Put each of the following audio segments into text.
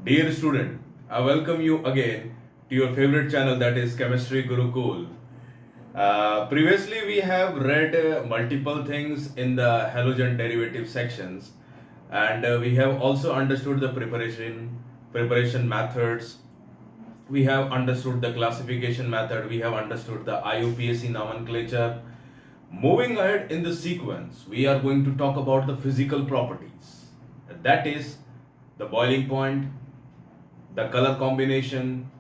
Dear student, I welcome you again to your favorite channel, that is Chemistry Gurukul. Previously, we have read multiple things in the halogen derivative sections, and we have also understood the preparation methods. We have understood the classification method. We have understood the IUPAC nomenclature. Moving ahead in the sequence, we are going to talk about the physical properties. That is the boiling point, the color combination,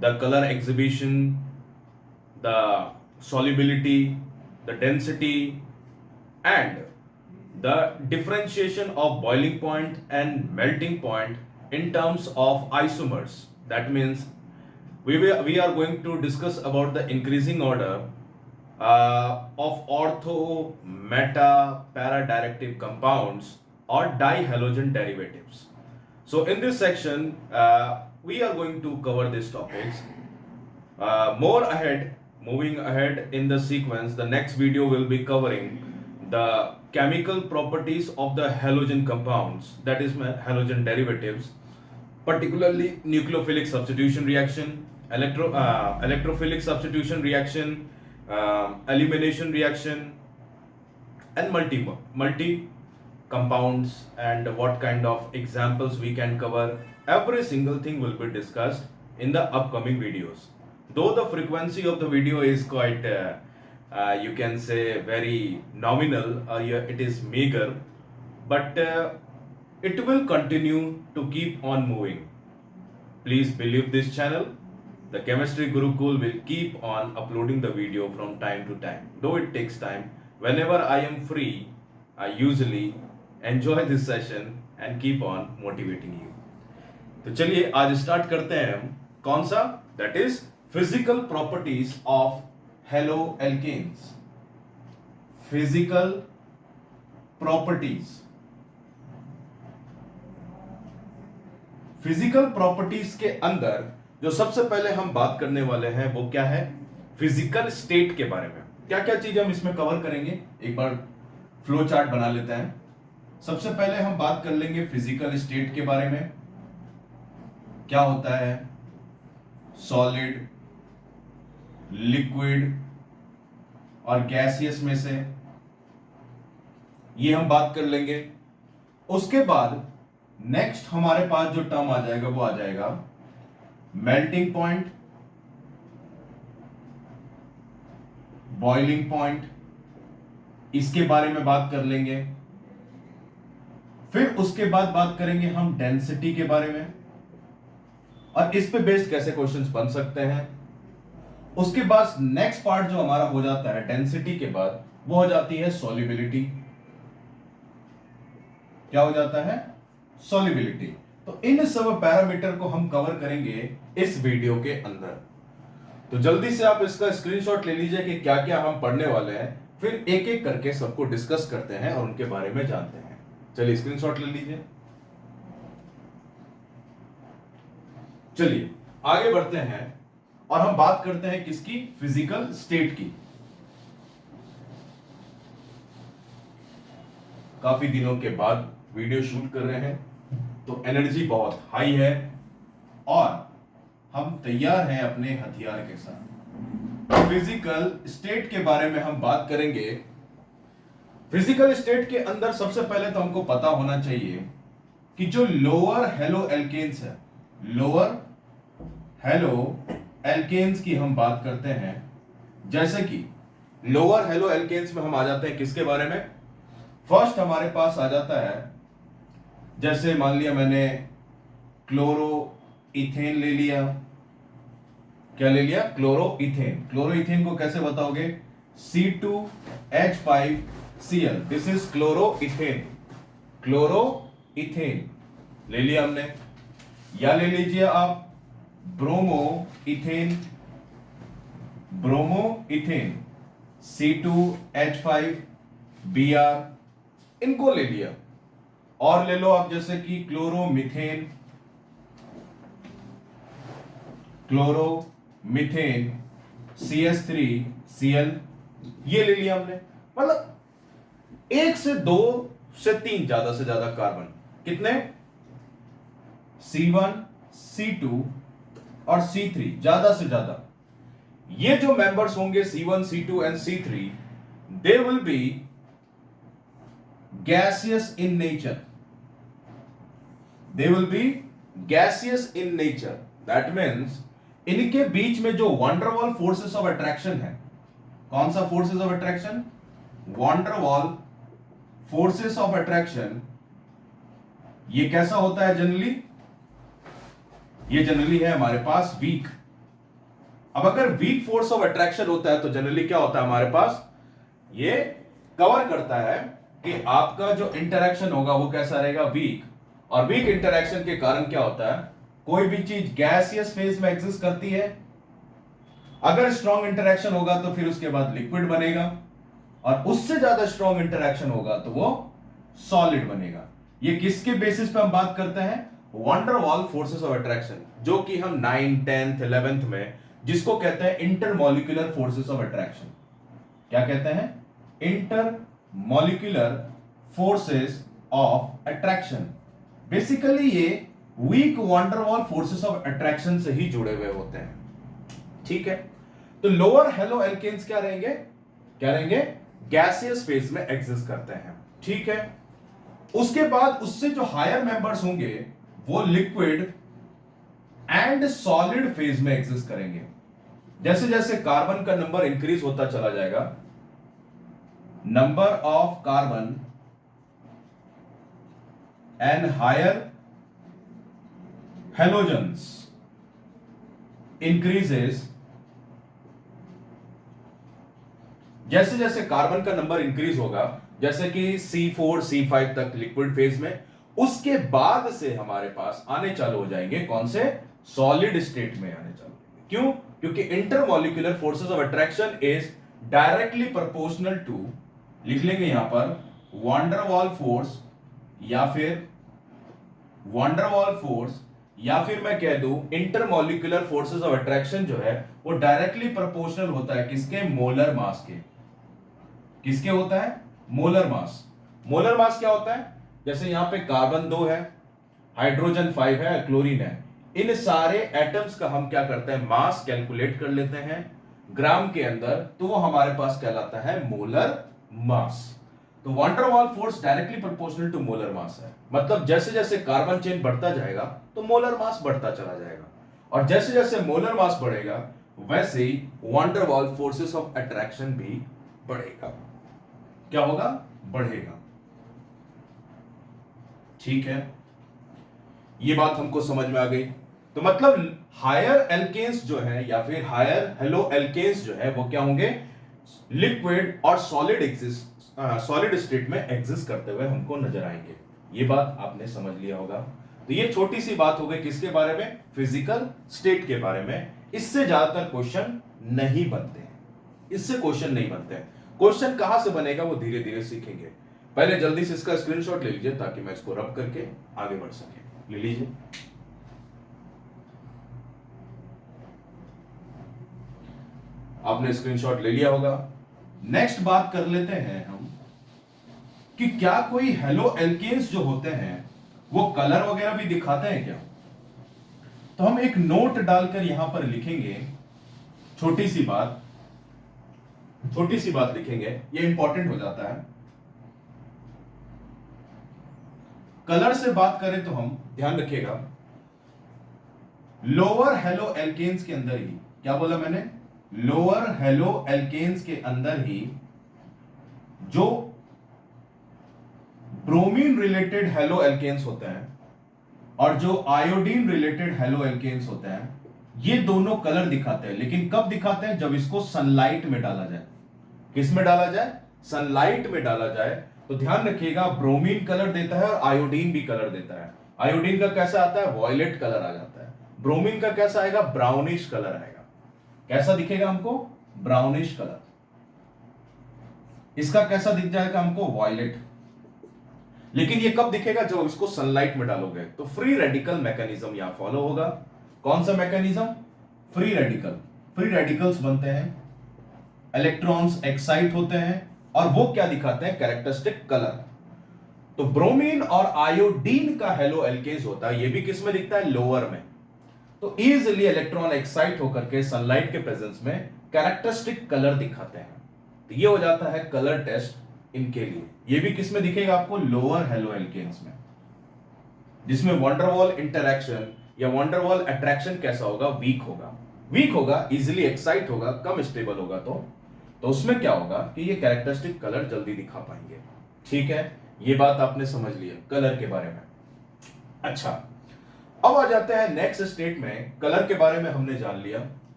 the color exhibition, the solubility, the density, and the differentiation of boiling point and melting point in terms of isomers. That means we are going to discuss about the increasing order of ortho, meta, para directive compounds or dihalogen derivatives. So in this section, we are going to cover these topics. Moving ahead in the sequence, the next video will be covering the chemical properties of the halogen compounds, that is halogen derivatives, particularly nucleophilic substitution reaction, electrophilic substitution reaction, elimination reaction, and multi compounds, and what kind of examples we can cover. Every single thing will be discussed in the upcoming videos. Though the frequency of the video is quite you can say very nominal, it is meager, but it will continue to keep on moving. Please believe this channel. The Chemistry Gurukul will keep on uploading the video from time to time. Though it takes time, whenever I am free, I usually enjoy this session and keep on motivating you. तो चलिए आज start करते हैं हम कौन सा, that is physical properties of halo alkanes. Physical properties. Physical properties के अंदर जो सबसे पहले हम बात करने वाले हैं वो क्या है, फिजिकल स्टेट के बारे में. क्या क्या चीज हम इसमें कवर करेंगे, एक बार फ्लो चार्ट बना लेते हैं. सबसे पहले हम बात कर लेंगे फिजिकल स्टेट के बारे में. क्या होता है सॉलिड, लिक्विड और गैसियस में से, ये हम बात कर लेंगे. उसके बाद नेक्स्ट हमारे पास जो टर्म आ जाएगा वो आ जाएगा मेल्टिंग पॉइंट, बॉइलिंग पॉइंट, इसके बारे में बात कर लेंगे. फिर उसके बाद बात करेंगे हम डेंसिटी के बारे में और इस पे बेस्ड कैसे क्वेश्चंस बन सकते हैं. उसके बाद नेक्स्ट पार्ट जो हमारा हो जाता है डेंसिटी के बाद, वो हो जाती है सॉल्युबिलिटी. क्या हो जाता है, सॉल्युबिलिटी. तो इन सब पैरामीटर को हम कवर करेंगे इस वीडियो के अंदर. तो जल्दी से आप इसका स्क्रीनशॉट ले लीजिए कि क्या क्या हम पढ़ने वाले हैं, फिर एक एक करके सबको डिस्कस करते हैं और उनके बारे में जानते हैं. चलिए स्क्रीनशॉट ले लीजिए. चलिए आगे बढ़ते हैं और हम बात करते हैं किसकी, फिजिकल स्टेट की. काफी दिनों के बाद वीडियो शूट कर रहे हैं तो एनर्जी बहुत हाई है और हम तैयार हैं अपने हथियार के साथ. फिजिकल स्टेट के बारे में हम बात करेंगे. फिजिकल स्टेट के अंदर सबसे पहले तो हमको पता होना चाहिए कि जो लोअर हेलो एल्केन्स है, लोअर हेलो एल्केन्स की हम बात करते हैं. जैसे कि लोअर हेलो एल्केन्स में हम आ जाते हैं किसके बारे में, फर्स्ट हमारे पास आ जाता है, जैसे मान लिया मैंने क्लोरो इथेन ले लिया. क्या ले लिया, क्लोरो इथेन. क्लोरो इथेन को कैसे बताओगे, C2H5Cl. This is chloro ethane. Chloro ethane ले लिया हमने. या ले लीजिए आप bromo ethane. Bromo ethane C2H5Br, इनको ले लिया. और ले लो आप जैसे कि क्लोरोमीथेन, क्लोरोमीथेन CH3Cl, ये ले लिया हमने. मतलब एक से दो से तीन, ज्यादा से ज्यादा कार्बन. कितने, C1, C2 और C3, ज्यादा से ज्यादा ये जो मेंबर्स होंगे C1, C2 and C3, they will be gaseous in nature. They will be gaseous in nature. That means इनके बीच में जो वंडरवॉल फोर्सेस ऑफ अट्रैक्शन है, कौन सा forces of attraction? Van der Waals forces of attraction. ये कैसा होता है जनरली? ये जनरली है हमारे पास वीक. अब अगर वीक फोर्स ऑफ अट्रैक्शन होता है तो जनरली क्या होता है हमारे पास? ये कवर करता है कि आपका जो इंटरेक्शन होगा वो कैसा रहेगा? वीक. और वीक इंटरेक्शन के कारण क्या होता है? कोई भी चीज गैसियस फेज में एग्जिस्ट करती है. अगर स्ट्रॉन्ग इंटरेक्शन होगा तो फिर उसके बाद लिक्विड बनेगा, और उससे ज्यादा स्ट्रॉन्ग इंटरेक्शन होगा तो वो सॉलिड बनेगा. ये किसके बेसिस पे हम बात करते हैं? वंडरवॉल फोर्सेस ऑफ अट्रैक्शन, जो कि हम 9th, 10th, 11th में जिसको कहते हैं इंटरमॉलिक्यूलर फोर्सेस ऑफ अट्रैक्शन. क्या कहते हैं? Intermolecular forces of attraction. Basically ये weak van der Waals forces of attraction से ही जुड़े हुए होते हैं. ठीक है. तो लोअर हेलो एल्केन्स क्या रहेंगे? क्या रहेंगे? गैसियस फेज में एग्जिस्ट करते हैं. ठीक है. उसके बाद उससे जो हायर मेंबर्स होंगे वो लिक्विड एंड सॉलिड फेज में एग्जिस्ट करेंगे. जैसे जैसे कार्बन का नंबर इंक्रीज होता चला जाएगा, number of carbon and higher halogens increases. जैसे जैसे कार्बन का नंबर इंक्रीज होगा, जैसे कि C4, C5 तक लिक्विड फेज में, उसके बाद से हमारे पास आने चालू हो जाएंगे कौन से? सॉलिड स्टेट में आने चालू होंगे. क्यों? क्योंकि intermolecular forces of attraction is directly proportional to, लिख लेंगे यहां पर, वंडरवॉल फोर्स, या फिर वंडरवॉल फोर्स, या फिर मैं कह दूं इंटरमॉलिक्यूलर फोर्सेस ऑफ अट्रैक्शन जो है वो डायरेक्टली प्रोपोर्शनल होता है किसके? मोलर मास के. किसके होता है? मोलर मास. मोलर मास क्या होता है? जैसे यहां पे कार्बन 2 है, हाइड्रोजन 5 है, क्लोरीन है. इन सारे एटम्स का हम क्या करते हैं? मास कैलकुलेट कर लेते हैं ग्राम के अंदर, तो वो हमारे पास कहलाता है मोलर मास. तो van der Waals force directly proportional to molar mass है. मतलब जैसे जैसे कार्बन चेन बढ़ता जाएगा तो मोलर मास बढ़ता चला जाएगा, और जैसे जैसे मोलर मास बढ़ेगा वैसे ही वंडरवॉल फोर्सेस ऑफ अट्रैक्शन भी बढ़ेगा. क्या होगा? बढ़ेगा. ठीक है. ये बात हमको समझ में आ गई. तो मतलब हायर एल्केन्स जो है या फिर हायर हेलो एल्केन्स जो है वो क्या होंगे? लिक्विड और सॉलिड स्टेट में एग्जिस्ट करते हुए हमको नजर आएंगे. ये बात आपने समझ लिया होगा. तो ये छोटी सी बात हो गई किसके बारे में? फिजिकल स्टेट के बारे में. इससे ज्यादातर क्वेश्चन नहीं बनते हैं. इससे क्वेश्चन नहीं बनते हैं. क्वेश्चन कहां से बनेगा वो धीरे धीरे सीखेंगे. पहले जल्दी से इसका स्क्रीनशॉट ले लीजिए ताकि मैं इसको रब करके आगे बढ़ सके. ले लीजिए. आपने स्क्रीनशॉट ले लिया होगा. नेक्स्ट बात कर लेते हैं हम कि क्या कोई हेलो एल्केन्स जो होते हैं वो कलर वगैरह भी दिखाते हैं क्या? तो हम एक नोट डालकर यहां पर लिखेंगे, छोटी सी बात लिखेंगे, ये इंपॉर्टेंट हो जाता है. कलर से बात करें तो हम ध्यान रखिएगा, लोअर हेलो एल्केन्स के अंदर ही, क्या बोला मैंने? लोअर हेलो एल्केन्स के अंदर ही जो ब्रोमीन रिलेटेड हेलो एल्केन्स होते हैं और जो आयोडीन रिलेटेड हेलो एल्केन्स होते हैं, ये दोनों कलर दिखाते हैं. लेकिन कब दिखाते हैं? जब इसको सनलाइट में डाला जाए. किस में डाला जाए? सनलाइट में डाला जाए. तो ध्यान रखिएगा, ब्रोमीन कलर देता है और आयोडीन भी कलर देता है. आयोडीन का कैसा आता है? वॉयलेट कलर आ जाता है. ब्रोमीन का कैसा आएगा? ब्राउनिश कलर आएगा. कैसा दिखेगा हमको? Brownish colour. इसका कैसा दिख जाएगा हमको? वॉयलेट. लेकिन ये कब दिखेगा? जब इसको सनलाइट में डालोगे. तो फ्री रेडिकल मैकेनिज्म यहां फॉलो होगा. कौन सा mechanism? Free radical. Free radicals बनते हैं, इलेक्ट्रॉन्स एक्साइट होते हैं, और वो क्या दिखाते हैं? Characteristic colour. तो ब्रोमीन और आयोडीन का हेलो एल्केन्स होता है, ये भी किस में दिखता है, लोअर में। तो इजिली इलेक्ट्रॉन एक्साइट होकर के सनलाइट के प्रेजेंस में कैरेक्टरिस्टिक कलर दिखाते हैं। तो ये हो जाता है कलर टेस्ट इनके लिए। ये भी किस में दिखेगा आपको, लोअर हेलो एल्केन्स में, जिसमें वंडरवॉल इंटरैक्शन या वंडरवॉल अट्रैक्शन कैसा होगा, वीक होगा। वीक होगा, इजिली एक्साइट होगा, कम स्टेबल होगा, तो उसमें क्या होगा कि ये कैरेक्टरिस्टिक कलर जल्दी दिखा पाएंगे। ठीक है, ये बात आपने समझ लिया कलर के बारे में। अच्छा, अब आ जाते हैं नेक्स्ट स्टेट में। कलर के बारे में हमने जान लिया,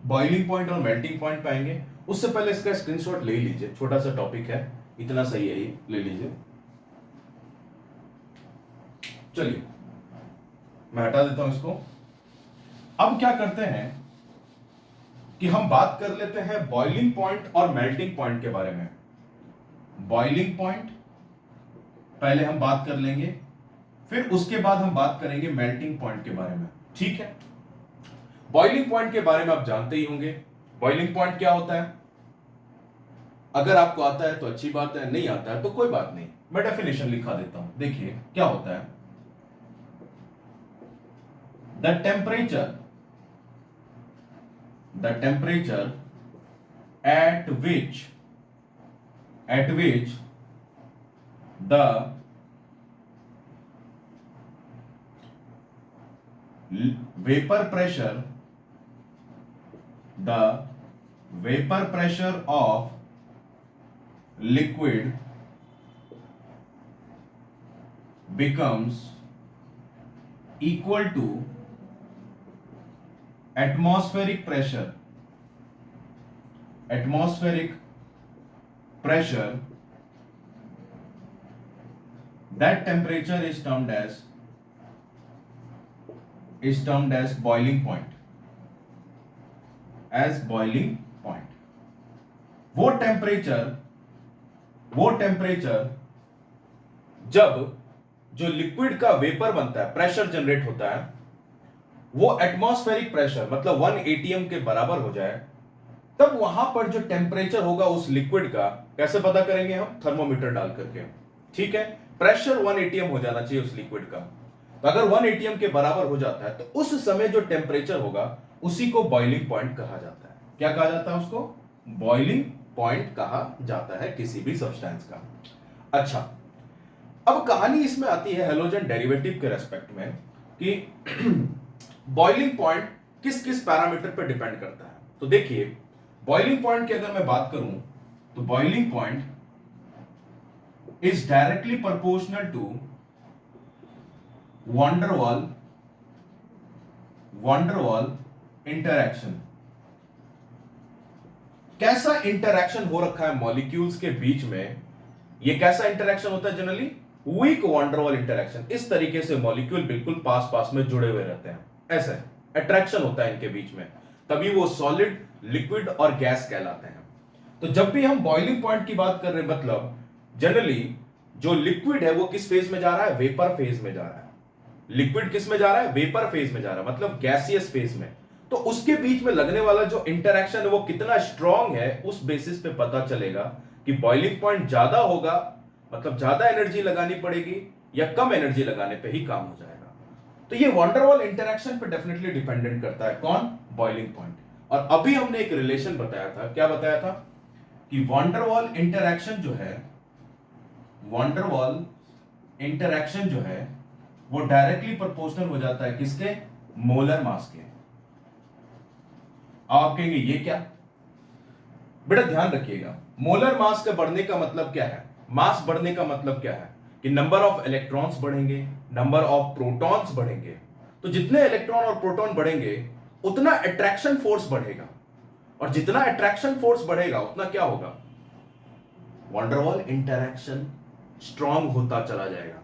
बॉइलिंग पॉइंट और मेल्टिंग पॉइंट पाएंगे। उससे पहले इसका स्क्रीनशॉट ले लीजिए, छोटा सा टॉपिक है, इतना सही है, ये ले लीजिए। चलिए मैं हटा देता हूं इसको। अब क्या करते हैं कि हम बात कर लेते हैं बॉइलिंग पॉइंट और मेल्टिंग पॉइंट के बारे में। बॉइलिंग पॉइंट पहले हम बात कर लेंगे, फिर उसके बाद हम बात करेंगे मेल्टिंग पॉइंट के बारे में। ठीक है, बॉइलिंग पॉइंट के बारे में आप जानते ही होंगे। बॉइलिंग पॉइंट क्या होता है, अगर आपको आता है तो अच्छी बात है, नहीं आता है तो कोई बात नहीं, मैं डेफिनेशन लिखा देता हूं। देखिए क्या होता है, the temperature at which the vapor pressure of liquid becomes equal to atmospheric pressure, that temperature is termed as boiling point, वो टेम्परेचर जब जो लिक्विड का वेपर बनता है, प्रेशर जनरेट होता है, वो एटमॉस्फेरिक प्रेशर मतलब 1 atm के बराबर हो जाए, तब वहां पर जो टेम्परेचर होगा उस लिक्विड का, कैसे पता करेंगे हम, थर्मोमीटर डाल करके। ठीक है, प्रेशर 1 atm हो जाना चाहिए उस लिक्विड का। तो अगर 1 atm के बराबर हो जाता है तो उस समय जो टेम्परेचर होगा उसी को बॉइलिंग पॉइंट कहा जाता है। क्या कहा जाता है उसको, बॉइलिंग पॉइंट कहा जाता है किसी भी सब्सटेंस का। अच्छा, अब कहानी इसमें आती है हेलोजन डेरिवेटिव के रेस्पेक्ट में कि बॉइलिंग पॉइंट किस किस पैरामीटर पर डिपेंड करता है। तो देखिए, बॉइलिंग पॉइंट की अगर मैं बात करूं तो boiling point is directly proportional to van der Waals interaction. कैसा इंटरैक्शन हो रखा है मॉलिक्यूल्स के बीच में, ये कैसा इंटरैक्शन होता है, जनरली वीक वंडरवॉल इंटरैक्शन। इस तरीके से मॉलिक्यूल बिल्कुल पास पास में जुड़े हुए रहते हैं, ऐसे अट्रैक्शन होता है इनके बीच में, तभी वो सॉलिड, लिक्विड और गैस कहलाते हैं। तो जब भी हम बॉइलिंग पॉइंट की बात कर रहे हैं, मतलब जनरली जो लिक्विड है वो किस फेज में जा रहा है, वेपर फेज में जा रहा है। लिक्विड किस में जा रहा है, वेपर फेज में जा रहा है, मतलब गैसियस फेज में। तो उसके बीच में लगने वाला जो इंटरैक्शन है वो कितना स्ट्रांग है, उस बेसिस पे पता चलेगा कि बॉइलिंग पॉइंट ज्यादा होगा, मतलब ज्यादा एनर्जी लगानी पड़ेगी, या कम एनर्जी लगाने पे ही काम हो जाएगा। तो ये वंडरवॉल इंटरैक्शन पे डेफिनेटली डिपेंडेंट करता है, कौन, बॉइलिंग पॉइंट। और अभी हमने एक रिलेशन बताया था, क्या बताया था कि वंडरवॉल इंटरैक्शन जो है वो डायरेक्टली प्रोपोर्शनल हो जाता है किसके, मोलर मास के। आप कहेंगे ये क्या, बेटा ध्यान रखिएगा, मोलर मास का बढ़ने का मतलब क्या है, मास बढ़ने का मतलब क्या है कि नंबर ऑफ इलेक्ट्रॉन्स बढ़ेंगे, नंबर ऑफ प्रोटॉन्स बढ़ेंगे। तो जितने इलेक्ट्रॉन और प्रोटॉन बढ़ेंगे उतना अट्रैक्शन फोर्स बढ़ेगा, और जितना अट्रैक्शन फोर्स बढ़ेगा उतना क्या होगा, वंडरवॉल इंटरैक्शन स्ट्रांग होता चला जाएगा।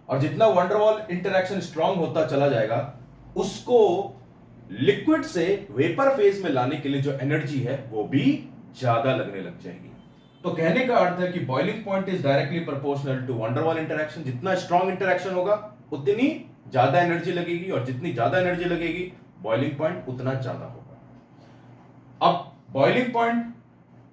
और जितना वंडरवॉल इंटरैक्शन स्ट्रांग होता चला जाएगा, उसको लिक्विड से वेपर फेज में लाने के लिए जो एनर्जी है वो भी ज्यादा लगने लग जाएगी। तो कहने का अर्थ है कि boiling point is directly proportional to van der Waals interaction. जितना स्ट्रांग इंटरैक्शन होगा उतनी ज्यादा एनर्जी लगेगी, और जितनी ज्यादा एनर्जी लगेगी बॉइलिंग पॉइंट उतना ज्यादा होगा। अब बॉइलिंग पॉइंट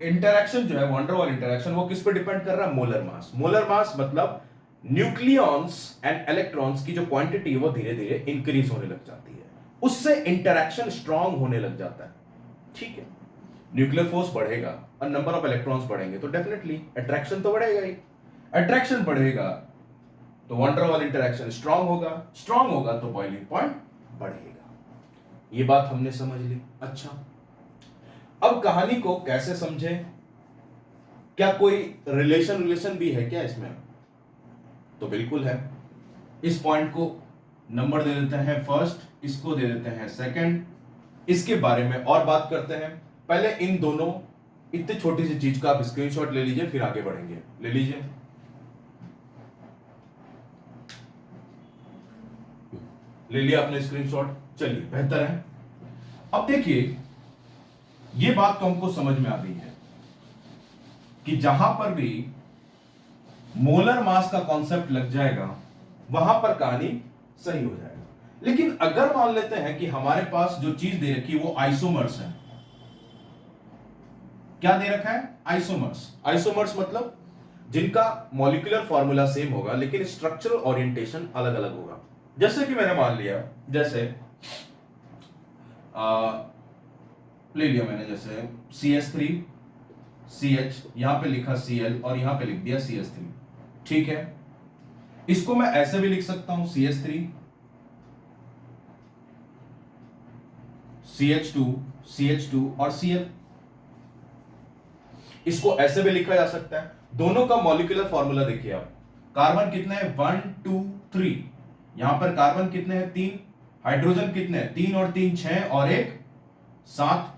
इंटरेक्शन जो है वॉन डेर वाल इंटरेक्शन वो किस पे डिपेंड कर रहा है? मोलर मास। मोलर मास मतलब न्यूक्लियॉन्स एंड इलेक्ट्रॉन्स की जो क्वांटिटी है वो धीरे धीरे इंक्रीज होने लग जाती है, उससे इंटरेक्शन स्ट्रांग होने लग जाता है। ठीक है, न्यूक्लियर फोर्स बढ़ेगा और नंबर ऑफ इलेक्ट्रॉन्स बढ़ेंगे तो डेफिनेटली अट्रैक्शन तो बढ़ेगा ही। अट्रैक्शन बढ़ेगा तो van der Waals interaction strong होगा, स्ट्रांग होगा तो बॉइलिंग पॉइंट बढ़ेगा। ये बात हमने समझ ली। अच्छा, अब कहानी को कैसे समझे? क्या कोई रिलेशन भी है क्या इसमें? तो बिल्कुल है। इस पॉइंट को नंबर दे देते हैं फर्स्ट, इसको दे देते हैं सेकंड, इसके बारे में और बात करते हैं। पहले इन दोनों, इतनी छोटी सी चीज का आप स्क्रीनशॉट ले लीजिए, फिर आगे बढ़ेंगे। ले लीजिए, ले लिया आपने स्क्रीनशॉट, चलिए बेहतर है। अब देखिए, ये बात तो हमको समझ में आ गई है कि जहां पर भी मोलर मास का कॉन्सेप्ट लग जाएगा वहां पर कहानी सही हो जाएगा। लेकिन अगर मान लेते हैं कि हमारे पास जो चीज दे रखी है वो आइसोमर्स है। क्या दे रखा है? आइसोमर्स। आइसोमर्स मतलब जिनका मॉलिक्यूलर फॉर्मूला सेम होगा लेकिन स्ट्रक्चरल ओरिएंटेशन अलग अलग होगा। जैसे कि मैंने मान लिया, जैसे ले लिया मैंने, जैसे CH3 CH, यहां पे लिखा Cl और यहां पे लिख दिया CH3। ठीक है, इसको मैं ऐसे भी लिख सकता हूं CH3 CH2 CH2 और Cl। इसको ऐसे भी लिखा जा सकता है। दोनों का मॉलिक्यूलर फॉर्मूला देखिए आप। कार्बन कितने हैं? 1 2 3। यहां पर कार्बन कितने हैं? 3। हाइड्रोजन कितने हैं? 3 और 3 6 और 1 7।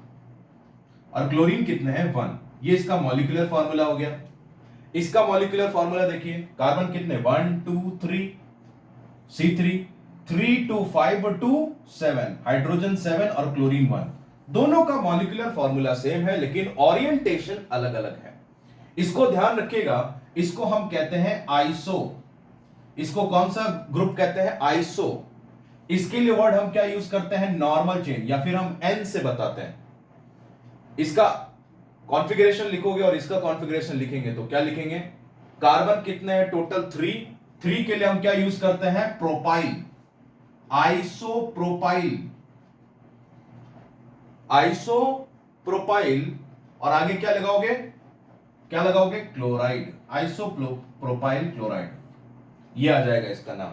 और क्लोरीन कितने हैं? 1। ये इसका मॉलिक्यूलर फॉर्मूला हो गया। इसका मॉलिक्यूलर फॉर्मूला देखिए, कार्बन कितने? 1 2 3 C3 3 2 5 2 7, हाइड्रोजन 7 और क्लोरीन 1। दोनों का मॉलिक्यूलर फॉर्मूला सेम है लेकिन ओरिएंटेशन अलग अलग है। इसको ध्यान रखिएगा, इसको हम कहते हैं आइसो। इसको कौन सा ग्रुप कहते हैं? आइसो। इसके लिए वर्ड हम क्या यूज करते हैं? नॉर्मल चेन, या फिर हम N से बताते हैं। इसका कॉन्फ़िगरेशन लिखोगे और इसका कॉन्फ़िगरेशन लिखेंगे तो क्या लिखेंगे? कार्बन कितने हैं? टोटल 3। 3 के लिए हम क्या यूज करते हैं? Propyl, isopropyl. आइसोप्रोपाइल और आगे क्या लगाओगे? क्या लगाओगे? Chloride, isopropyl chloride. ये आ जाएगा इसका नाम।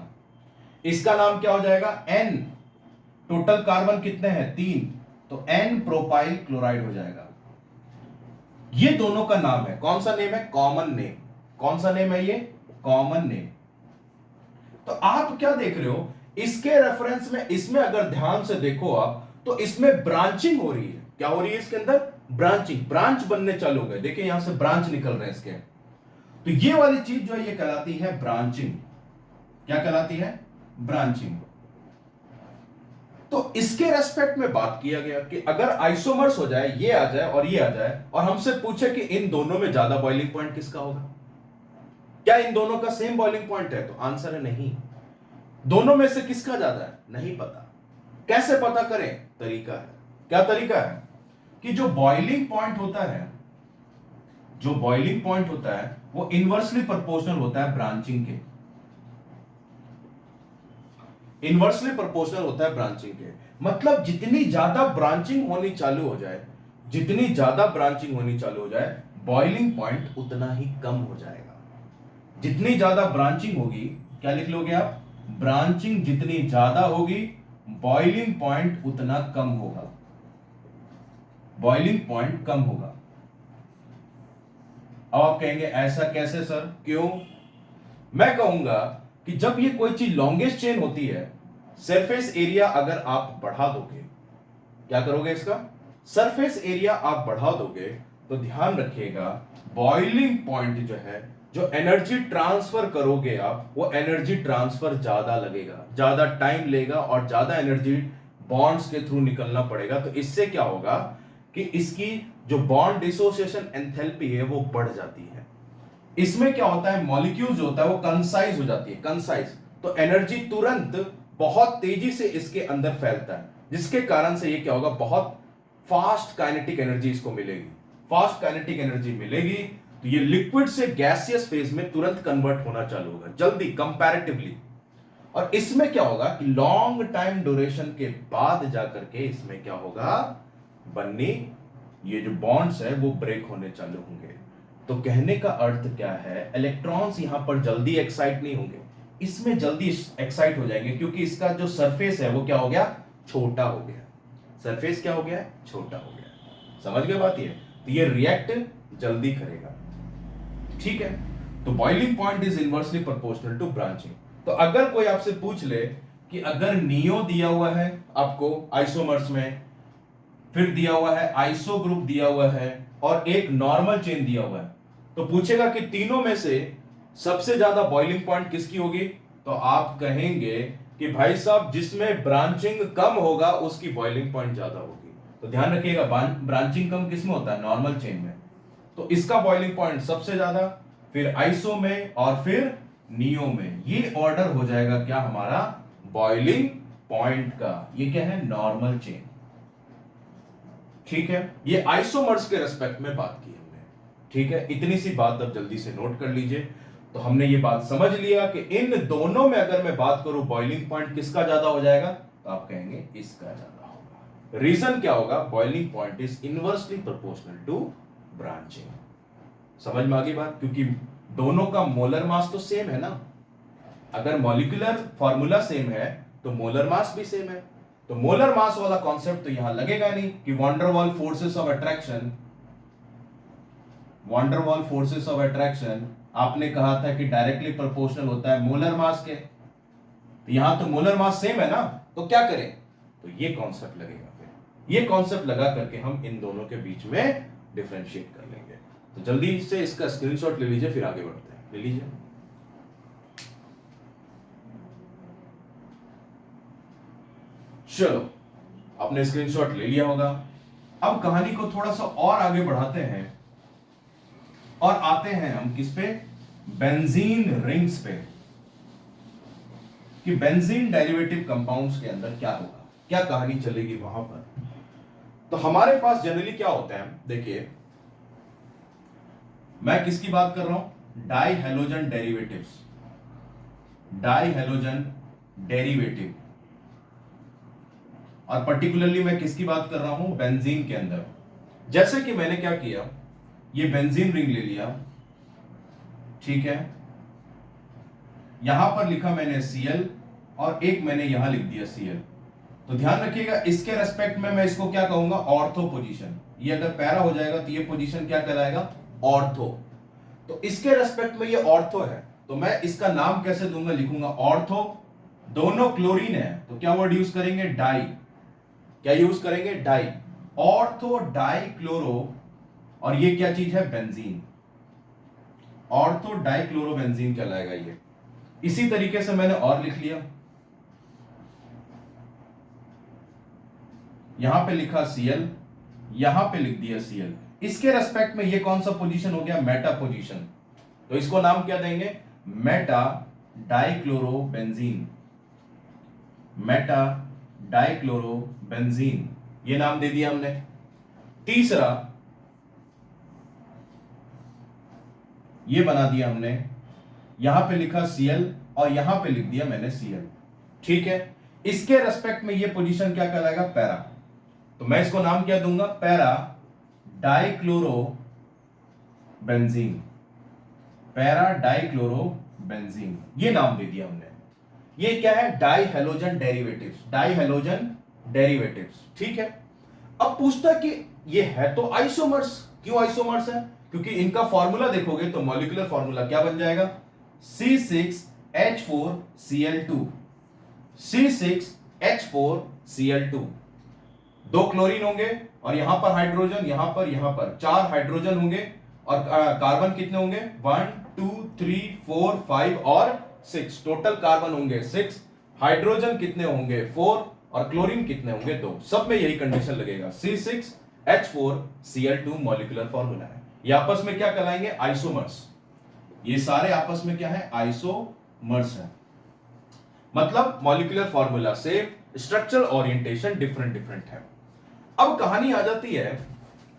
इसका नाम क्या हो जाएगा? N। टोटल कार्बन कितने हैं? 3, तो N प्रोपाइल क्लोराइड हो जाएगा। ये दोनों का नाम है। कौन सा नेम है? Common name. कौन सा नेम है ये? Common name. तो आप क्या देख रहे हो? इसके रेफरेंस में, इसमें अगर ध्यान से देखो आप, तो इसमें ब्रांचिंग हो रही है। क्या हो रही है इसके अंदर? ब्रांचिंग, ब्रांच बनने चालू हो गए। देखिए यहां से ब्रांच निकल रहे हैं इसके। तो ये वाली चीज जो है ये कहलाती है ब्रांचिंग। क्या कहलाती है? ब्रांचिंग। तो इसके रेस्पेक्ट में बात किया गया कि अगर आइसोमर्स हो जाए, ये आ जाए और ये आ जाए, और हमसे पूछे कि इन दोनों में ज्यादा बॉइलिंग पॉइंट किसका होगा, क्या इन दोनों का सेम बॉइलिंग पॉइंट है? तो आंसर है नहीं। दोनों में से किसका ज्यादा है? नहीं पता। कैसे पता करें? तरीका है। क्या तरीका है? कि जो बॉइलिंग पॉइंट होता है, जो बॉइलिंग पॉइंट होता है वो इनवर्सली प्रोपोर्शनल होता है ब्रांचिंग के। इनवर्सली प्रोपोर्शनल होता है ब्रांचिंग के। मतलब जितनी ज्यादा ब्रांचिंग होनी चालू हो जाए, जितनी ज्यादा ब्रांचिंग होनी चालू हो जाए, बॉइलिंग पॉइंट उतना ही कम हो जाएगा। जितनी ज्यादा ब्रांचिंग होगी, क्या लिख लोगे आप? ब्रांचिंग जितनी ज्यादा होगी, बॉइलिंग पॉइंट उतना कम होगा। बॉइलिंग पॉइंट कम होगा। अब आप कहेंगे ऐसा कैसे सर, क्यों? मैं कहूंगा कि जब ये कोई चीज लॉन्गेस्ट चेन होती है, सरफेस एरिया अगर आप बढ़ा दोगे, क्या करोगे इसका? सरफेस एरिया आप बढ़ा दोगे तो ध्यान रखिएगा, बॉइलिंग पॉइंट जो है, जो एनर्जी ट्रांसफर करोगे आप, वो एनर्जी ट्रांसफर ज्यादा लगेगा, ज्यादा टाइम लेगा और ज्यादा एनर्जी बॉन्ड्स के थ्रू निकलना पड़ेगा। तो इससे क्या होगा कि इसकी जो बॉन्ड डिसोसिएशन एंथैल्पी है वो बढ़ जाती है। इसमें क्या होता है? मॉलिक्यूल जो होता है वो कंसाइज हो जाती है, कंसाइज। तो एनर्जी तुरंत बहुत तेजी से इसके अंदर फैलता है, जिसके कारण से ये क्या होगा? बहुत फास्ट काइनेटिक एनर्जी इसको मिलेगी। फास्ट काइनेटिक एनर्जी मिलेगी, तो ये लिक्विड से गैसियस फेज में तुरंत कन्वर्ट होना चालू होगा, जल्दी कंपैरेटिवली। और इसमें क्या होगा कि लॉन्ग टाइम ड्यूरेशन के बाद जाकर के इसमें क्या होगा, बन्नी ये जो बॉन्ड्स है वो ब्रेक होने चालू होंगे। तो कहने का अर्थ क्या है, इलेक्ट्रॉन्स यहां पर जल्दी एक्साइट नहीं होंगे, इसमें जल्दी एक्साइट हो जाएंगे, क्योंकि इसका जो सरफेस है वो क्या हो गया, छोटा हो गया। सरफेस क्या हो गया, छोटा हो गया। समझ गए बात ये? तो ये रिएक्ट जल्दी करेगा, ठीक है। तो boiling point is inversely proportional to branching. तो अगर कोई आपसे पूछ ले कि अगर नियो दिया हुआ है आपको आइसोमर्स में, फिर दिया हुआ है आइसो ग्रुप दिया हुआ है, और एक नॉर्मल चेन दिया हुआ है, तो पूछेगा कि तीनों में से सबसे ज्यादा बॉइलिंग पॉइंट किसकी होगी, तो आप कहेंगे कि भाई साहब जिसमें ब्रांचिंग कम होगा उसकी बॉइलिंग पॉइंट ज्यादा होगी। तो ध्यान रखिएगा, ब्रांचिंग कम किसमें होता है, नॉर्मल चेन में। तो इसका बॉइलिंग पॉइंट सबसे ज्यादा, फिर आइसो में, और फिर नियो में। ये ऑर्डर हो जाएगा क्या हमारा बॉइलिंग पॉइंट का। ये क्या है, नॉर्मल चेन, ठीक है। ये आइसोमर्स के रेस्पेक्ट में बात की हमने, ठीक है। इतनी सी बात अब जल्दी से नोट कर लीजिए। तो हमने ये बात समझ लिया कि इन दोनों में अगर मैं बात करूं बॉइलिंग पॉइंट किसका ज्यादा हो जाएगा, तो आप कहेंगे इसका ज्यादा होगा। रीजन क्या होगा, boiling point is inversely proportional to branching. समझ में आ गई बात? क्योंकि दोनों का मोलर मास तो सेम है ना। अगर मॉलिक्यूलर फॉर्मूला सेम है तो मोलर मास भी सेम है। तो मोलर मास वाला कॉन्सेप्ट तो यहां लगेगा नहीं कि van der Waals forces of attraction, van der Waals forces of attraction आपने कहा था कि डायरेक्टली प्रोपोर्शनल होता है मोलर मास के। तो यहां तो मोलर मास सेम है ना, तो क्या करें, तो ये कॉन्सेप्ट लगेगा। फिर ये कॉन्सेप्ट लगा करके हम इन दोनों के बीच में डिफरेंशिएट कर लेंगे। तो जल्दी से इसका स्क्रीनशॉट ले लीजिए, फिर आगे बढ़ते हैं। ले लीजिए। चलो, आपने स्क्रीनशॉट ले लिया होगा। अब कहानी को थोड़ा सा और आगे बढ़ाते हैं और आते हैं हम किस पे, बेंजीन रिंग्स पे, कि बेंजीन डेरिवेटिव कंपाउंड्स के अंदर क्या होगा, क्या कहानी चलेगी वहां पर। तो हमारे पास जनरली क्या होता है, देखिए मैं किसकी बात कर रहा हूं, die halogen derivatives, die halogen derivative, और पर्टिकुलरली मैं किसकी बात कर रहा हूं, बेंजीन के अंदर। जैसे कि मैंने क्या किया, ये बेंजीन रिंग ले लिया, ठीक है। यहां पर लिखा मैंने Cl और एक मैंने यहां लिख दिया Cl। तो ध्यान रखिएगा, इसके रेस्पेक्ट में मैं इसको क्या कहूंगा, ऑर्थो पोजीशन। ये अगर पैरा हो जाएगा तो ये पोजीशन क्या कहलाएगा, ऑर्थो। तो इसके रेस्पेक्ट में ये ऑर्थो है, तो मैं इसका नाम कैसे दूंगा, लिखूंगा ऑर्थो। दोनों क्लोरीन है तो क्या वर्ड यूज करेंगे, डाई। क्या यूज करेंगे, डाई। ऑर्थो डाई क्लोरो, और ये क्या चीज है, benzene. Ortho di chloro benzene कहलाएगा ये। इसी तरीके से मैंने और लिख लिया, यहां पे लिखा Cl, यहां पे लिख दिया Cl। इसके रेस्पेक्ट में ये कौन सा पोजीशन हो गया, मेटा पोजीशन। तो इसको नाम क्या देंगे, Meta dichloro benzene, Meta dichloro benzene, ये नाम दे दिया हमने। तीसरा ये बना दिया हमने, यहां पे लिखा Cl और यहां पे लिख दिया मैंने Cl, ठीक है। इसके रेस्पेक्ट में ये पोजीशन क्या कहलाएगा, पैरा। तो मैं इसको नाम क्या दूंगा, para dichloro benzene, para dichloro benzene, ये नाम दे दिया हमने। ये क्या है, die halogen derivatives, die halogen derivatives, ठीक है। अब पूछता कि ये है तो आइसोमर्स, क्यों आइसोमर्स है, क्योंकि इनका फॉर्मूला देखोगे तो मॉलिक्यूलर फॉर्मूला क्या बन जाएगा, C6H4Cl2, C6H4Cl2। दो क्लोरीन होंगे और यहां पर हाइड्रोजन, यहां पर चार हाइड्रोजन होंगे, और कार्बन कितने होंगे, 1 2 3 4 5 और 6, टोटल कार्बन होंगे 6, हाइड्रोजन कितने होंगे 4, और क्लोरीन कितने होंगे 2। सब में यही कंडीशन लगेगा, C6H4Cl2 मॉलिक्यूलर फॉर्मूला है। ये आपस में क्या कहलाएंगे, आइसोमर्स। ये सारे आपस में क्या है, आइसोमर्स है। मतलब मॉलिक्यूलर फॉर्मूला से स्ट्रक्चरल ओरिएंटेशन डिफरेंट डिफरेंट है। अब कहानी आ जाती है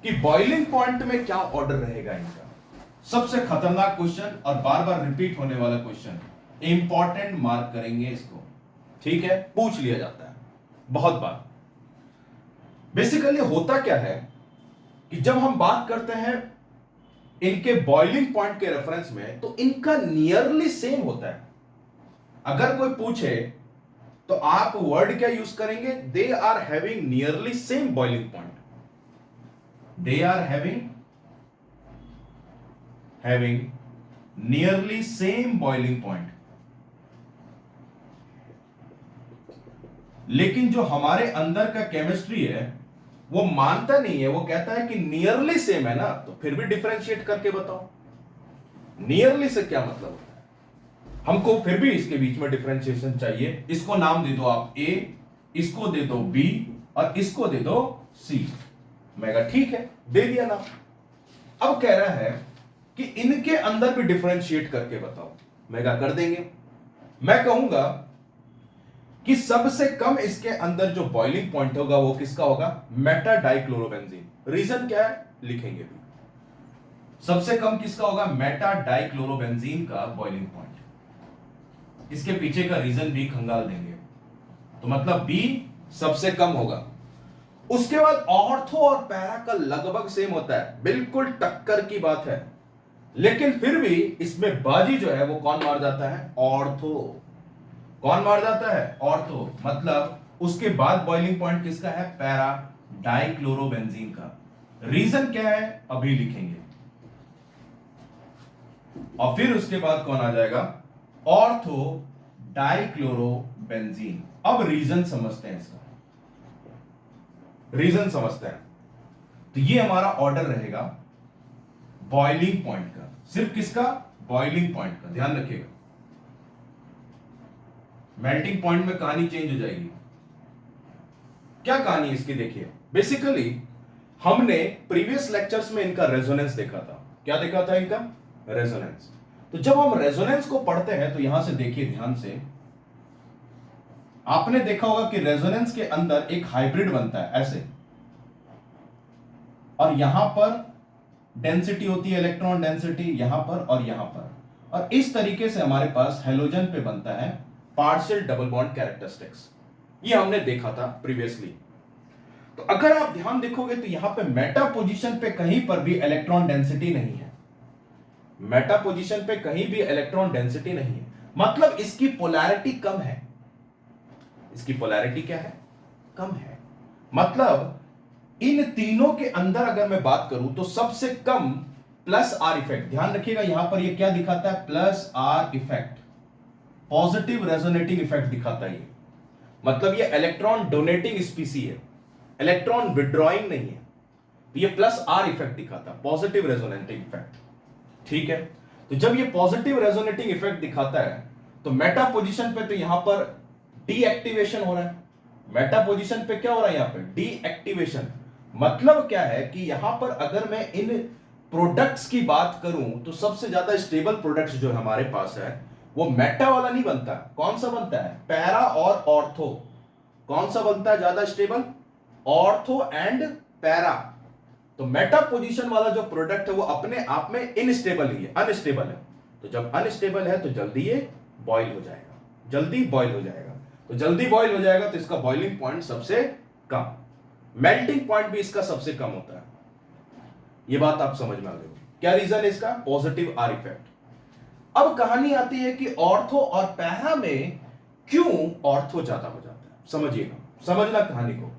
कि बॉइलिंग पॉइंट में क्या ऑर्डर रहेगा इनका। सबसे खतरनाक क्वेश्चन और बार बार रिपीट होने वाला क्वेश्चन, इंपॉर्टेंट मार्क करेंगे इसको, ठीक है, पूछ लिया जाता है बहुत बार। बेसिकली होता क्या है कि जब हम बात करते हैं इनके बॉइलिंग पॉइंट के रेफरेंस में, तो इनका नियरली सेम होता है। अगर कोई पूछे तो आप वर्ड क्या यूज करेंगे, they are having nearly same boiling point, they are having nearly same boiling point. लेकिन जो हमारे अंदर का केमिस्ट्री है वो मानता नहीं है, वो कहता है कि नियरली सेम है ना, तो फिर भी डिफरेंशिएट करके बताओ नियरली से क्या मतलब होता है। हमको फिर भी इसके बीच में डिफरेंशिएशन चाहिए। इसको नाम दे दो आप ए, इसको दे दो बी और इसको दे दो सी। मैं कहा ठीक है, दे दिया नाम। अब कह रहा है कि इनके अंदर भी डिफरेंशिएट करके बताओ। मैं कहा कर देंगे। मैं कहूंगा कि सबसे कम इसके अंदर जो बॉइलिंग पॉइंट होगा वो किसका होगा, मेटा डाइक्लोरोबेंजीन। रीजन क्या है लिखेंगे भी। सबसे कम किसका होगा, मेटा डाइक्लोरोबेंजीन का बॉइलिंग पॉइंट। इसके पीछे का रीजन भी खंगाल देंगे, तो मतलब बी सबसे कम होगा। उसके बाद ऑर्थो और पैरा का लगभग सेम होता है, बिल्कुल टक्कर की बात है। लेकिन फिर भी इसमें बाजी जो है वो कौन मार जाता है, ऑर्थो। कौन मार जाता है, ऑर्थो। मतलब उसके बाद बॉइलिंग पॉइंट किसका है, पैरा डाइक्लोरोबेंजीन का। रीजन क्या है अभी लिखेंगे। और फिर उसके बाद कौन आ जाएगा, ऑर्थो डाइक्लोरोबेंजीन। अब रीजन समझते हैं इसका, रीजन समझते हैं। तो ये हमारा ऑर्डर रहेगा बॉइलिंग पॉइंट का, सिर्फ किसका, बॉइलिंग पॉइंट का। ध्यान रखिएगा, मेल्टिंग पॉइंट में कहानी चेंज हो जाएगी। क्या कहानी इसकी देखिए। बेसिकली हमने प्रीवियस लेक्चर्स में इनका रेजोनेंस देखा था। क्या देखा था इनका, रेजोनेंस। तो जब हम रेजोनेंस को पढ़ते हैं तो यहां से देखिए ध्यान से, आपने देखा होगा कि रेजोनेंस के अंदर एक हाइब्रिड बनता है ऐसे, और यहां पर डेंसिटी होती है, इलेक्ट्रॉन डेंसिटी यहां पर और यहां पर, और इस तरीके से हमारे पास हेलोजन पे बनता है पार्शियल डबल बॉन्ड कैरेक्टरिस्टिक्स। ये हमने देखा था प्रीवियसली। तो अगर आप ध्यान देखोगे तो यहां पे मेटा पोजीशन पे कहीं पर भी इलेक्ट्रॉन डेंसिटी नहीं है, मेटा पोजीशन पे कहीं भी इलेक्ट्रॉन डेंसिटी नहीं है, मतलब इसकी पोलैरिटी कम है। इसकी पोलैरिटी क्या है, कम है। मतलब इन तीनों के अंदर अगर मैं बात करूं तो सबसे कम प्लस आर इफेक्ट। ध्यान रखिएगा यहां पर ये क्या दिखाता है, plus are effect, positive resonating effect दिखाता है ये। मतलब ये इलेक्ट्रॉन डोनेटिंग स्पीसी है, इलेक्ट्रॉन विड्रॉइंग नहीं है। तो ये प्लस आर इफेक्ट दिखाता है, पॉजिटिव रेजोनेटिंग इफेक्ट, ठीक है। तो जब ये पॉजिटिव रेजोनेटिंग इफेक्ट दिखाता है तो मेटा पोजीशन पे तो यहां पर डीएक्टिवेशन हो रहा है। मेटा पोजीशन पे क्या हो रहा है, यहां पे डीएक्टिवेशन। मतलब क्या है कि यहां पर अगर मैं इन प्रोडक्ट्स की बात करूं तो सबसे ज्यादा स्टेबल प्रोडक्ट्स जो हमारे पास है वो मेटा वाला नहीं बनता। कौन सा बनता है, पैरा और ऑर्थो। कौन सा बनता है ज्यादा स्टेबल, ऑर्थो एंड पैरा। तो मेटा पोजीशन वाला जो प्रोडक्ट है वो अपने आप में इनस्टेबल ही है, अनस्टेबल है। तो जब अनस्टेबल है तो जल्दी ये बॉइल हो जाएगा, जल्दी बॉइल हो जाएगा। तो जल्दी बॉइल हो जाएगा तो इसका बॉइलिंग पॉइंट सबसे कम, मेल्टिंग पॉइंट भी इसका सबसे कम होता है। ये बात आप समझ में आ गई। क्या रीजन है इसका, पॉजिटिव आर इफेक्ट। अब कहानी आती है कि ऑर्थो और पैरा में क्यों ऑर्थो ज्यादा हो जाता है। समझिएगा, समझना कहानी को।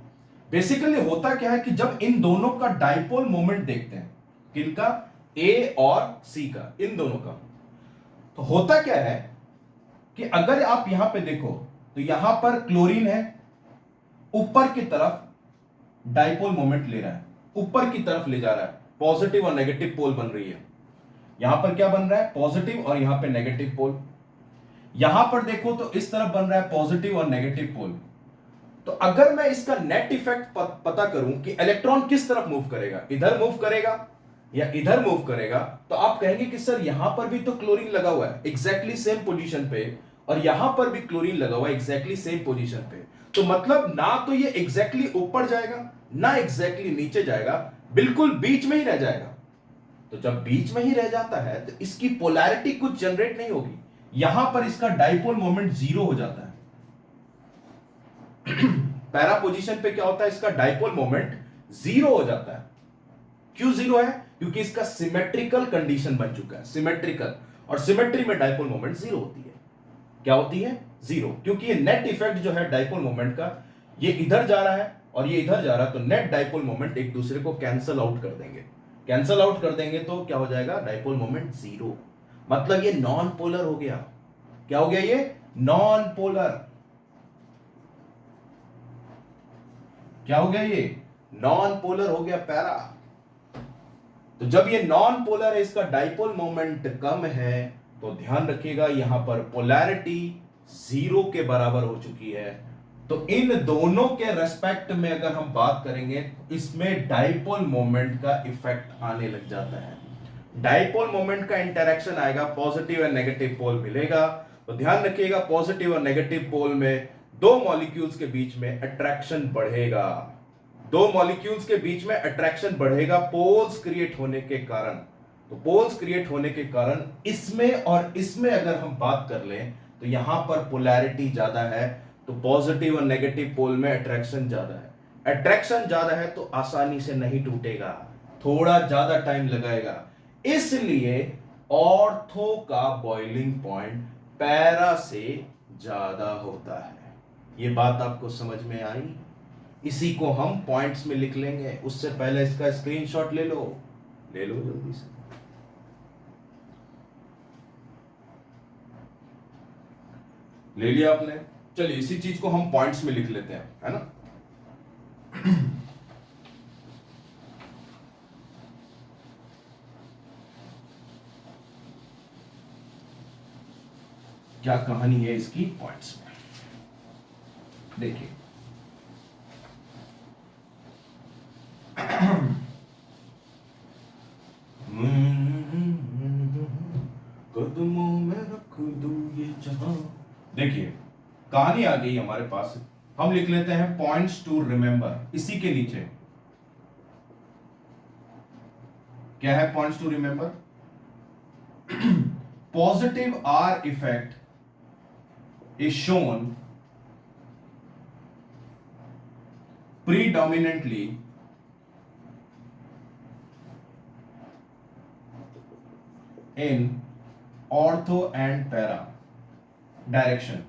बेसिकली होता क्या है कि जब इन दोनों का डाइपोल मोमेंट देखते हैं, किनका, ए और सी का, इन दोनों का, तो होता क्या है कि अगर आप यहां पे देखो तो यहां पर क्लोरीन है, ऊपर की तरफ डाइपोल मोमेंट ले रहा है, ऊपर की तरफ ले जा रहा है, पॉजिटिव और नेगेटिव पोल बन रही है। यहां पर क्या बन रहा है, पॉजिटिव और यहां पे नेगेटिव पोल। यहां पर देखो तो इस तरफ बन रहा है पॉजिटिव और नेगेटिव पोल। तो अगर मैं इसका नेट इफेक्ट पता करूं कि इलेक्ट्रॉन किस तरफ मूव करेगा, इधर मूव करेगा या इधर मूव करेगा, तो आप कहेंगे कि सर यहां पर भी तो क्लोरीन लगा हुआ है एग्जैक्टली सेम पोजीशन पे, और यहां पर भी क्लोरीन लगा हुआ एग्जैक्टली सेम पोजीशन पे। तो मतलब ना तो ये एग्जैक्टली ऊपर जाएगा ना एग्जैक्टली नीचे जाएगा, बिल्कुल बीच में ही रह जाएगा। तो जब बीच में ही रह जाता है तो इसकी पोलैरिटी कुछ जनरेट नहीं होगी, यहां पर इसका डाइपोल मोमेंट जीरो हो जाता है। पैरा पोजीशन पे क्या होता है, इसका डाइपोल मोमेंट जीरो हो जाता है। क्यों जीरो है? क्योंकि इसका सिमेट्रिकल कंडीशन बन चुका है, सिमेट्रिकल, और सिमेट्री में डाइपोल मोमेंट जीरो होती है। क्या होती है? जीरो। क्योंकि ये नेट इफेक्ट जो है डाइपोल मोमेंट का, ये इधर जा रहा है और ये इधर जा रहा है, तो नेट डाइपोल मोमेंट एक दूसरे को कैंसल आउट कर देंगे। कैंसल आउट कर देंगे तो क्या हो जाएगा? Dipole moment zero. मतलब ये नॉन पोलर हो गया। क्या हो गया? ये नॉन पोलर। क्या हो गया? ये नॉन पोलर हो गया पैरा। तो जब ये नॉन पोलर है, इसका डाइपोल मोमेंट कम है, तो ध्यान रखिएगा यहां पर पोलैरिटी जीरो के बराबर हो चुकी है। तो इन दोनों के रेस्पेक्ट में अगर हम बात करेंगे, इसमें डाइपोल मोमेंट का इफेक्ट आने लग जाता है। डाइपोल मोमेंट का इंटरेक्शन आएगा, पॉजिटिव एंड नेगेटिव पोल मिलेगा। तो ध्यान रखिएगा पॉजिटिव और नेगेटिव पोल में दो मॉलिक्यूल्स के बीच में अट्रैक्शन बढ़ेगा। दो मॉलिक्यूल्स के बीच में अट्रैक्शन बढ़ेगा पोल्स क्रिएट होने के कारण। तो पोल्स क्रिएट होने के कारण इसमें और इसमें अगर हम बात कर लें तो यहां पर पोलैरिटी ज्यादा है, तो पॉजिटिव और नेगेटिव पोल में अट्रैक्शन ज्यादा है। अट्रैक्शन ज्यादा है तो आसानी से नहीं टूटेगा, थोड़ा ज्यादा टाइम लगाएगा। इसलिए ऑर्थो का बॉइलिंग पॉइंट पैरा से ज्यादा होता है। ये बात आपको समझ में आई? इसी को हम पॉइंट्स में लिख लेंगे। उससे पहले इसका स्क्रीनशॉट ले लो जल्दी से। ले लिया आपने? चलिए इसी चीज को हम पॉइंट्स में लिख लेते हैं, है ना। क्या कहानी है इसकी पॉइंट्स में, देखिए। कदमों में रख दूं ये जहां। देखिए कहानी आ गई हमारे पास। हम लिख लेते हैं पॉइंट्स टू रिमेंबर। इसी के नीचे क्या है? Points to remember. Positive R effect is shown predominantly in ortho and para direction,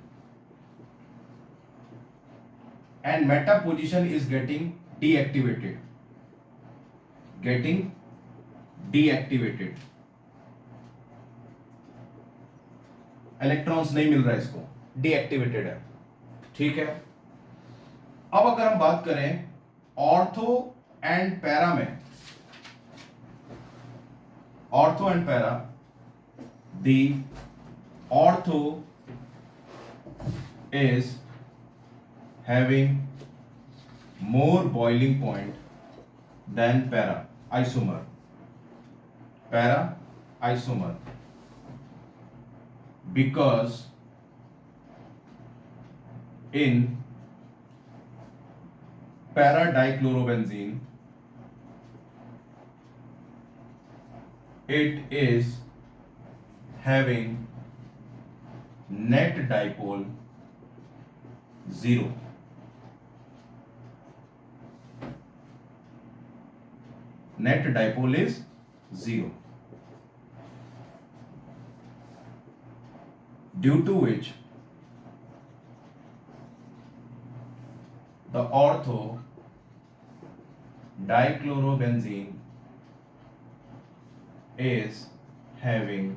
and meta position is getting deactivated. Electrons नहीं मिल रहा है इसको, डीएक्टिवेटेड है। ठीक है। अब अगर हम बात करें ऑर्थो एंड पैरा में, ortho and para, the ortho is having more boiling point than para isomer. Because in para dichlorobenzene it is having net dipole 0. Net dipole is 0, due to which the ortho dichlorobenzene is having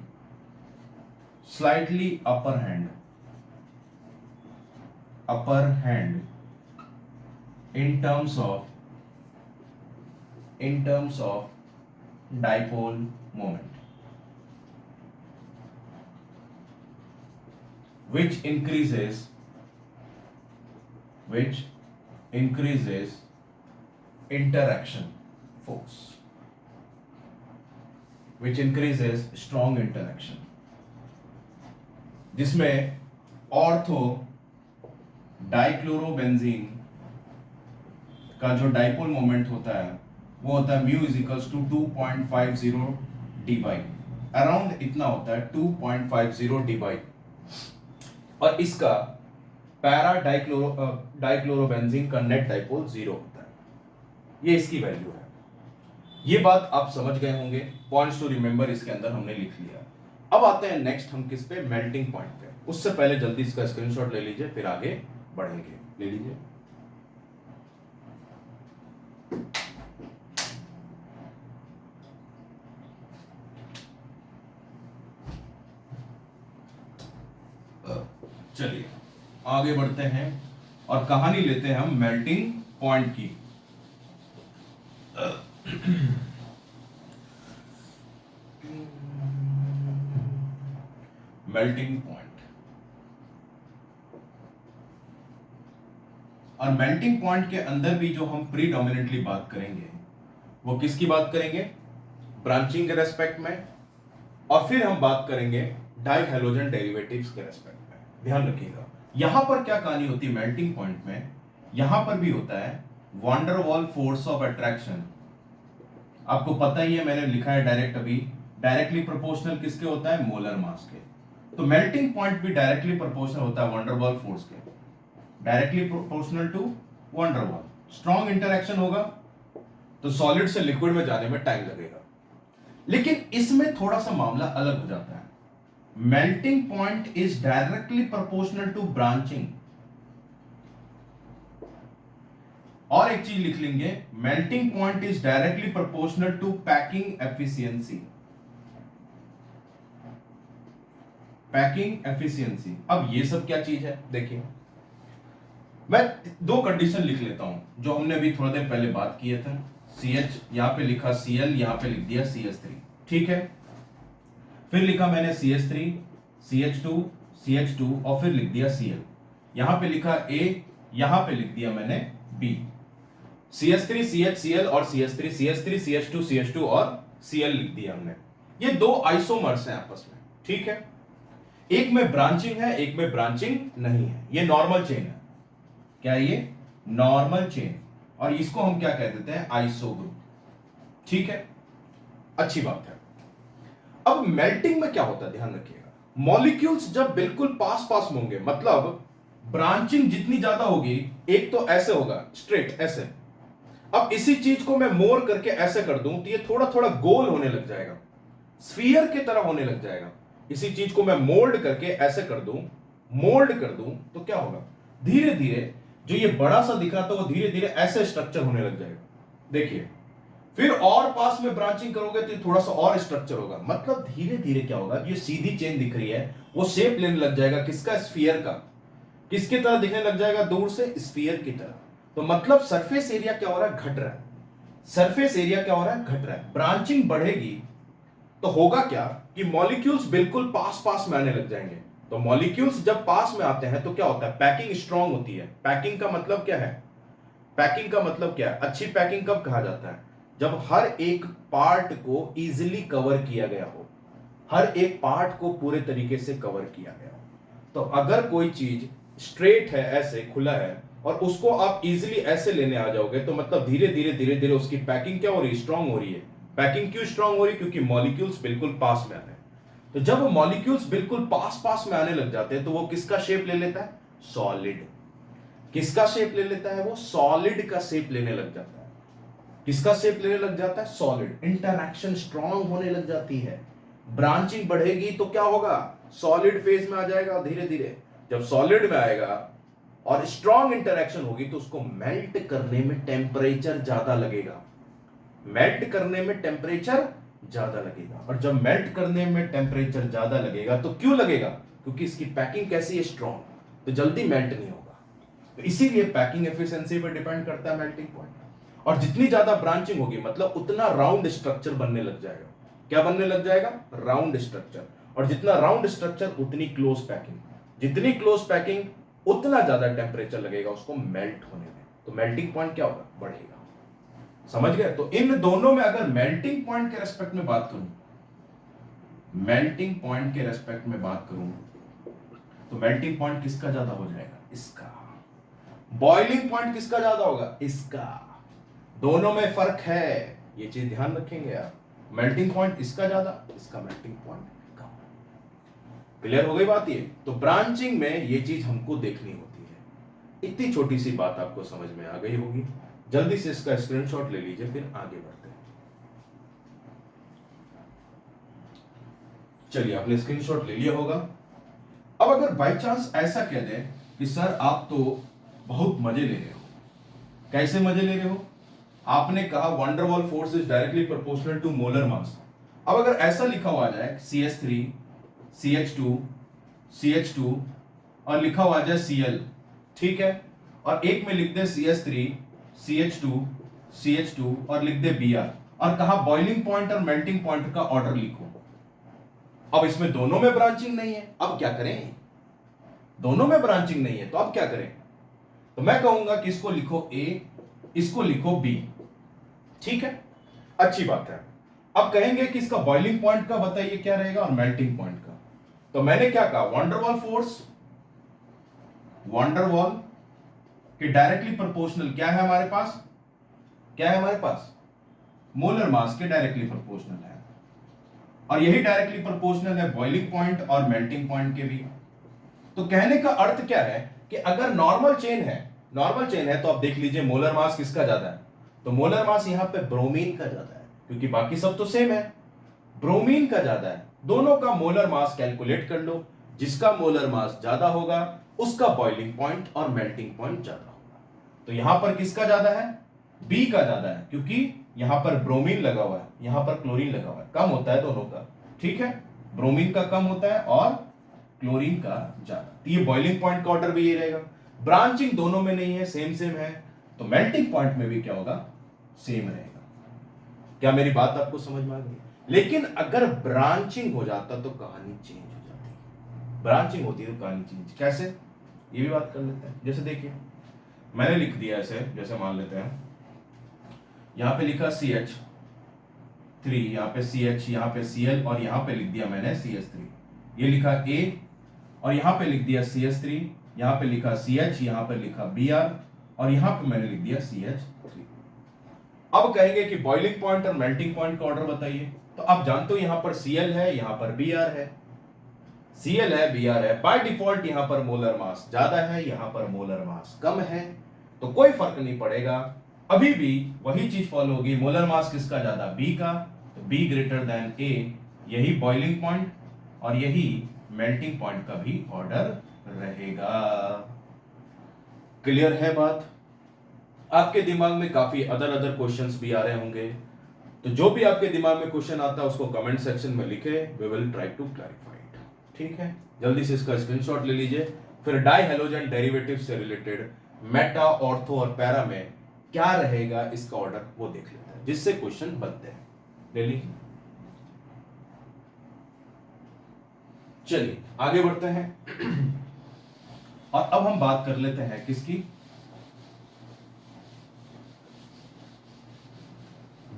slightly upper hand in terms of dipole moment, which increases interaction force, which increases strong interaction, जिसमें ortho dichlorobenzene का जो dipole moment होता है वो होता है mu is equals to 2.50 Debye, around इतना होता है 2.50 डी बाई। और इसका पैरा डाइक्लोरोबेंजीन का नेट डाइपोल 0 होता है। ये इसकी वैल्यू है। ये बात आप समझ गए होंगे, पॉइंट्स टू रिमेंबर इसके अंदर हमने लिख लिया। अब आते हैं नेक्स्ट हम किस पे, मेल्टिंग पॉइंट पे। उससे पहले जल्दी इसका स्क्रीनशॉट ले लीजिए, फिर आगे बढ़ेंगे। ले लीजिए। चलिए आगे बढ़ते हैं और कहानी लेते हैं हम मेल्टिंग पॉइंट की। मेल्टिंग पॉइंट, और मेल्टिंग पॉइंट के अंदर भी जो हम प्रीडोमिनेंटली बात करेंगे वो किसकी बात करेंगे, ब्रांचिंग के रेस्पेक्ट में, और फिर हम बात करेंगे डाइहैलोजन डेरिवेटिव्स के रेस्पेक्ट में। ध्यान रखिएगा यहां पर क्या कहानी होती है मेल्टिंग पॉइंट में, यहां पर भी होता है van der Waals force of attraction. आपको पता ही है, मैंने लिखा है डायरेक्ट अभी, डायरेक्टली प्रोपोर्शनल किसके होता है, मोलर मास के। तो मेल्टिंग पॉइंट भी डायरेक्टली प्रोपोर्शनल होता है वांडर वॉल फोर्स के, directly proportional to van der Waals. Strong interaction होगा तो सॉलिड से लिक्विड में जाने में टाइम लगेगा। लेकिन इसमें थोड़ा सा मामला अलग हो जाता है। Melting point is directly proportional to branching. और एक चीज लिख लेंगे, melting point is directly proportional to packing efficiency. Packing efficiency, अब ये सब क्या चीज है देखिए, मैं दो कंडीशन लिख लेता हूं जो हमने अभी थोड़ा देर पहले बात किए थे। CH यहां पे लिखा, Cl यहां पे लिख दिया CH3, ठीक है। फिर लिखा मैंने CH3, CH2, CH2 और फिर लिख दिया Cl। यहां पे लिखा A, यहां पे लिख दिया मैंने B। CH3 CHCl और CH3 CH3 CH2 CH2 और Cl लिख दिया हमने। ये दो आइसोमर्स हैं आपस में, ठीक है। एक में ब्रांचिंग है, एक में ब्रांचिंग नहीं है। ये नॉर्मल चेन है। क्या है ये, नॉर्मल चेन, और इसको हम क्या कह देते हैं, आइसो ग्रुप, ठीक है। अच्छी बात है। अब मेल्टिंग में क्या होता है ध्यान रखिएगा, मॉलिक्यूल्स जब बिल्कुल पास पास में होंगे, मतलब ब्रांचिंग जितनी ज्यादा होगी, एक तो ऐसे होगा स्ट्रेट ऐसे, अब इसी चीज को मैं मोर करके ऐसे कर दूं तो ये थोड़ा थोड़ा गोल होने लग जाएगा, स्फीयर की तरह होने लग जाएगा। इसी चीज को मैं मोल्ड करके ऐसे कर दूं, मोल्ड कर दूं, तो क्या होगा, धीरे धीरे जो ये बड़ा सा दिखा था वो धीरे धीरे ऐसे स्ट्रक्चर होने लग जाएगा। देखिए, फिर और पास में ब्रांचिंग करोगे तो थोड़ा सा और स्ट्रक्चर होगा, मतलब धीरे धीरे क्या होगा, ये सीधी चेन दिख रही है वो शेप लेने लग जाएगा किसका, स्फीयर का। किसकी तरह दिखने लग जाएगा, दूर से स्फीयर की तरह। तो मतलब सरफेस एरिया क्या हो रहा है, घट रहा है। सरफेस एरिया क्या हो रहा है, घट रहा है। ब्रांचिंग बढ़ेगी तो होगा क्या कि मॉलिक्यूल्स बिल्कुल पास पास में आने लग जाएंगे। तो मॉलिक्यूल्स जब पास में आते हैं तो क्या होता है, पैकिंग स्ट्रांग होती है। पैकिंग का मतलब क्या है, पैकिंग का मतलब क्या है, अच्छी पैकिंग कब कहा जाता है, जब हर एक पार्ट को इजीली कवर किया गया हो, हर एक पार्ट को पूरे तरीके से कवर किया गया हो। तो अगर कोई चीज स्ट्रेट है, ऐसे खुला है, और उसको आप इजीली ऐसे लेने आ जाओगे तो मतलब धीरे धीरे धीरे धीरे उसकी पैकिंग क्या हो रही है, स्ट्रांग हो रही है। पैकिंग क्यों स्ट्रांग हो रही है, क्योंकि मॉलिक्यूल्स बिल्कुल पास में आ रहे हैं। तो जब मॉलिक्यूल्स बिल्कुल पास पास में आने लग जाते हैं तो वो किसका शेप ले लेता है, सॉलिड। किसका शेप ले लेता है, वो सॉलिड का शेप लेने लग जाता है। किसका शेप लेने लग जाता है, सॉलिड। इंटरैक्शन स्ट्रांग होने लग जाती है, ब्रांचिंग बढ़ेगी तो क्या होगा, सॉलिड फेज में आ जाएगा धीरे धीरे। जब सॉलिड में आएगा और स्ट्रांग इंटरैक्शन होगी तो उसको मेल्ट करने में टेम्परेचर ज्यादा लगेगा, मेल्ट करने में टेम्परेचर ज्यादा लगेगा। और जब मेल्ट करने में टेम्परेचर ज्यादा लगेगा तो क्यों लगेगा, क्योंकि इसकी पैकिंग कैसी है, स्ट्रांग, तो जल्दी मेल्ट नहीं होगा। तो इसीलिए पैकिंग एफिशिएंसी पर डिपेंड करता है मेल्टिंग पॉइंट। और जितनी ज्यादा ब्रांचिंग होगी मतलब उतना राउंड स्ट्रक्चर बनने लग जाएगा। क्या बनने लग जाएगा, राउंड स्ट्रक्चर। और जितना राउंड स्ट्रक्चर उतनी क्लोज पैकिंग, जितनी क्लोज पैकिंग उतना ज्यादा टेम्परेचर लगेगा उसको मेल्ट होने में। तो मेल्टिंग पॉइंट क्या होगा, बढ़ेगा। समझ गए। तो इन दोनों में अगर मेल्टिंग पॉइंट के रेस्पेक्ट में बात करूं, मेल्टिंग पॉइंट के रेस्पेक्ट में बात करूं तो मेल्टिंग पॉइंट किसका ज्यादा हो जाएगा? इसका। बॉइलिंग पॉइंट किसका ज्यादा होगा? इसका। दोनों में फर्क है, ये चीज ध्यान रखेंगे आप। मेल्टिंग पॉइंट इसका ज्यादा, इसका मेल्टिंग पॉइंट कम। क्लियर हो गई बात ये? तो ब्रांचिंग में ये चीज हमको देखनी होती है। इतनी छोटी सी बात आपको समझ में आ गई होगी। जल्दी से इसका स्क्रीनशॉट ले लीजिए, फिर आगे बढ़ते हैं। चलिए, आपने स्क्रीनशॉट ले लिया होगा। अब अगर बाय चांस ऐसा कह दें कि सर आप तो बहुत मजे ले रहे हो। कैसे मजे ले रहे हो? आपने कहा van der Waals force is directly proportional to molar mass. अब अगर ऐसा लिखा हुआ जाए CH3 CH2 CH2 और लिखा हुआ जाए Cl, ठीक है, और एक में लिख दे CH3 CH2 CH2 और लिख दे Br, और कहा बॉइलिंग पॉइंट और मेल्टिंग पॉइंट का ऑर्डर लिखो। अब इसमें दोनों में ब्रांचिंग नहीं है, अब क्या करें? दोनों में ब्रांचिंग नहीं है तो अब क्या करें? तो मैं कहूंगा कि इसको लिखो A, इसको लिखो B, ठीक है, अच्छी बात है। अब कहेंगे कि इसका बॉइलिंग पॉइंट का बताइए क्या रहेगा और मेल्टिंग पॉइंट का। तो मैंने क्या कहा? वंडरवॉल फोर्स, वंडरवॉल के डायरेक्टली प्रोपोर्शनल क्या है हमारे पास? क्या है हमारे पास? मोलर मास के डायरेक्टली प्रोपोर्शनल है, और यही डायरेक्टली प्रोपोर्शनल है बॉइलिंग पॉइंट और मेल्टिंग पॉइंट के भी। तो कहने का अर्थ क्या है कि अगर नॉर्मल चेन है, नॉर्मल चेन है, तो आप देख लीजिए मोलर मास किसका ज्यादा है? तो मोलर मास यहां पे ब्रोमीन का ज्यादा है, क्योंकि बाकी सब तो सेम है। ब्रोमीन का ज्यादा है। दोनों का मोलर मास कैलकुलेट कर लो, जिसका मोलर मास ज्यादा होगा उसका बॉइलिंग पॉइंट और मेल्टिंग पॉइंट ज्यादा होगा। तो यहां पर किसका ज्यादा है? बी का ज्यादा है, क्योंकि यहां पर ब्रोमीन लगा हुआ है, यहां पर क्लोरीन लगा हुआ है। कम होता है दोनों का, ठीक है, ब्रोमीन का कम होता है और क्लोरीन का ज्यादा। तो ये बॉइलिंग पॉइंट का ऑर्डर भी ये रहेगा। ब्रांचिंग दोनों में नहीं है, सेम सेम है, तो मेल्टिंग पॉइंट में भी क्या होगा? सेम रहेगा। क्या मेरी बात आपको समझ में आ गई? लेकिन अगर ब्रांचिंग हो जाता तो कहानी चेंज हो जाती। ब्रांचिंग होती है तो कहानी चेंज कैसे, ये भी बात कर लेते हैं। जैसे देखिए, मैंने लिख दिया ऐसे, जैसे मान लेते हैं यहां पे लिखा CH3, यहां पे CH, यहां पे Cl, और यहां पे लिख दिया मैंने CH3। ये लिखा A, और यहां पे लिख दिया CH3, यहां पे लिखा CH, यहां पे लिखा Br, और यहां पे मैंने लिख दिया CH3। अब कहेंगे कि बॉइलिंग पॉइंट और मेल्टिंग पॉइंट का ऑर्डर बताइए। तो आप जानते हो यहां पर Cl है, यहां पर Br है। Cl है, Br है, बाय डिफॉल्ट यहां पर मोलर मास ज्यादा है, यहां पर मोलर मास कम है, तो कोई फर्क नहीं पड़ेगा। अभी भी वही चीज फॉलो होगी। मोलर मास किसका ज्यादा? B का, तो B ग्रेटर देन A, यही बॉइलिंग पॉइंट और यही मेल्टिंग पॉइंट का भी ऑर्डर रहेगा। क्लियर है बात? आपके दिमाग में काफी अदर क्वेश्चंस भी आ रहे होंगे, तो जो भी आपके दिमाग में क्वेश्चन आता है उसको कमेंट सेक्शन में लिखे, we will try to clarify it, ठीक है। जल्दी से इसका स्क्रीनशॉट ले लीजिए। फिर डाई हैलोजन डेरिवेटिव से रिलेटेड मेटा, ऑर्थो और पैरा में क्या रहेगा इसका ऑर्डर, वो देख लेते हैं, जिससे क्वेश्चन बनते हैं। ले लीजिए। चलिए आगे बढ़ते हैं और अब हम बात कर लेते हैं किसकी?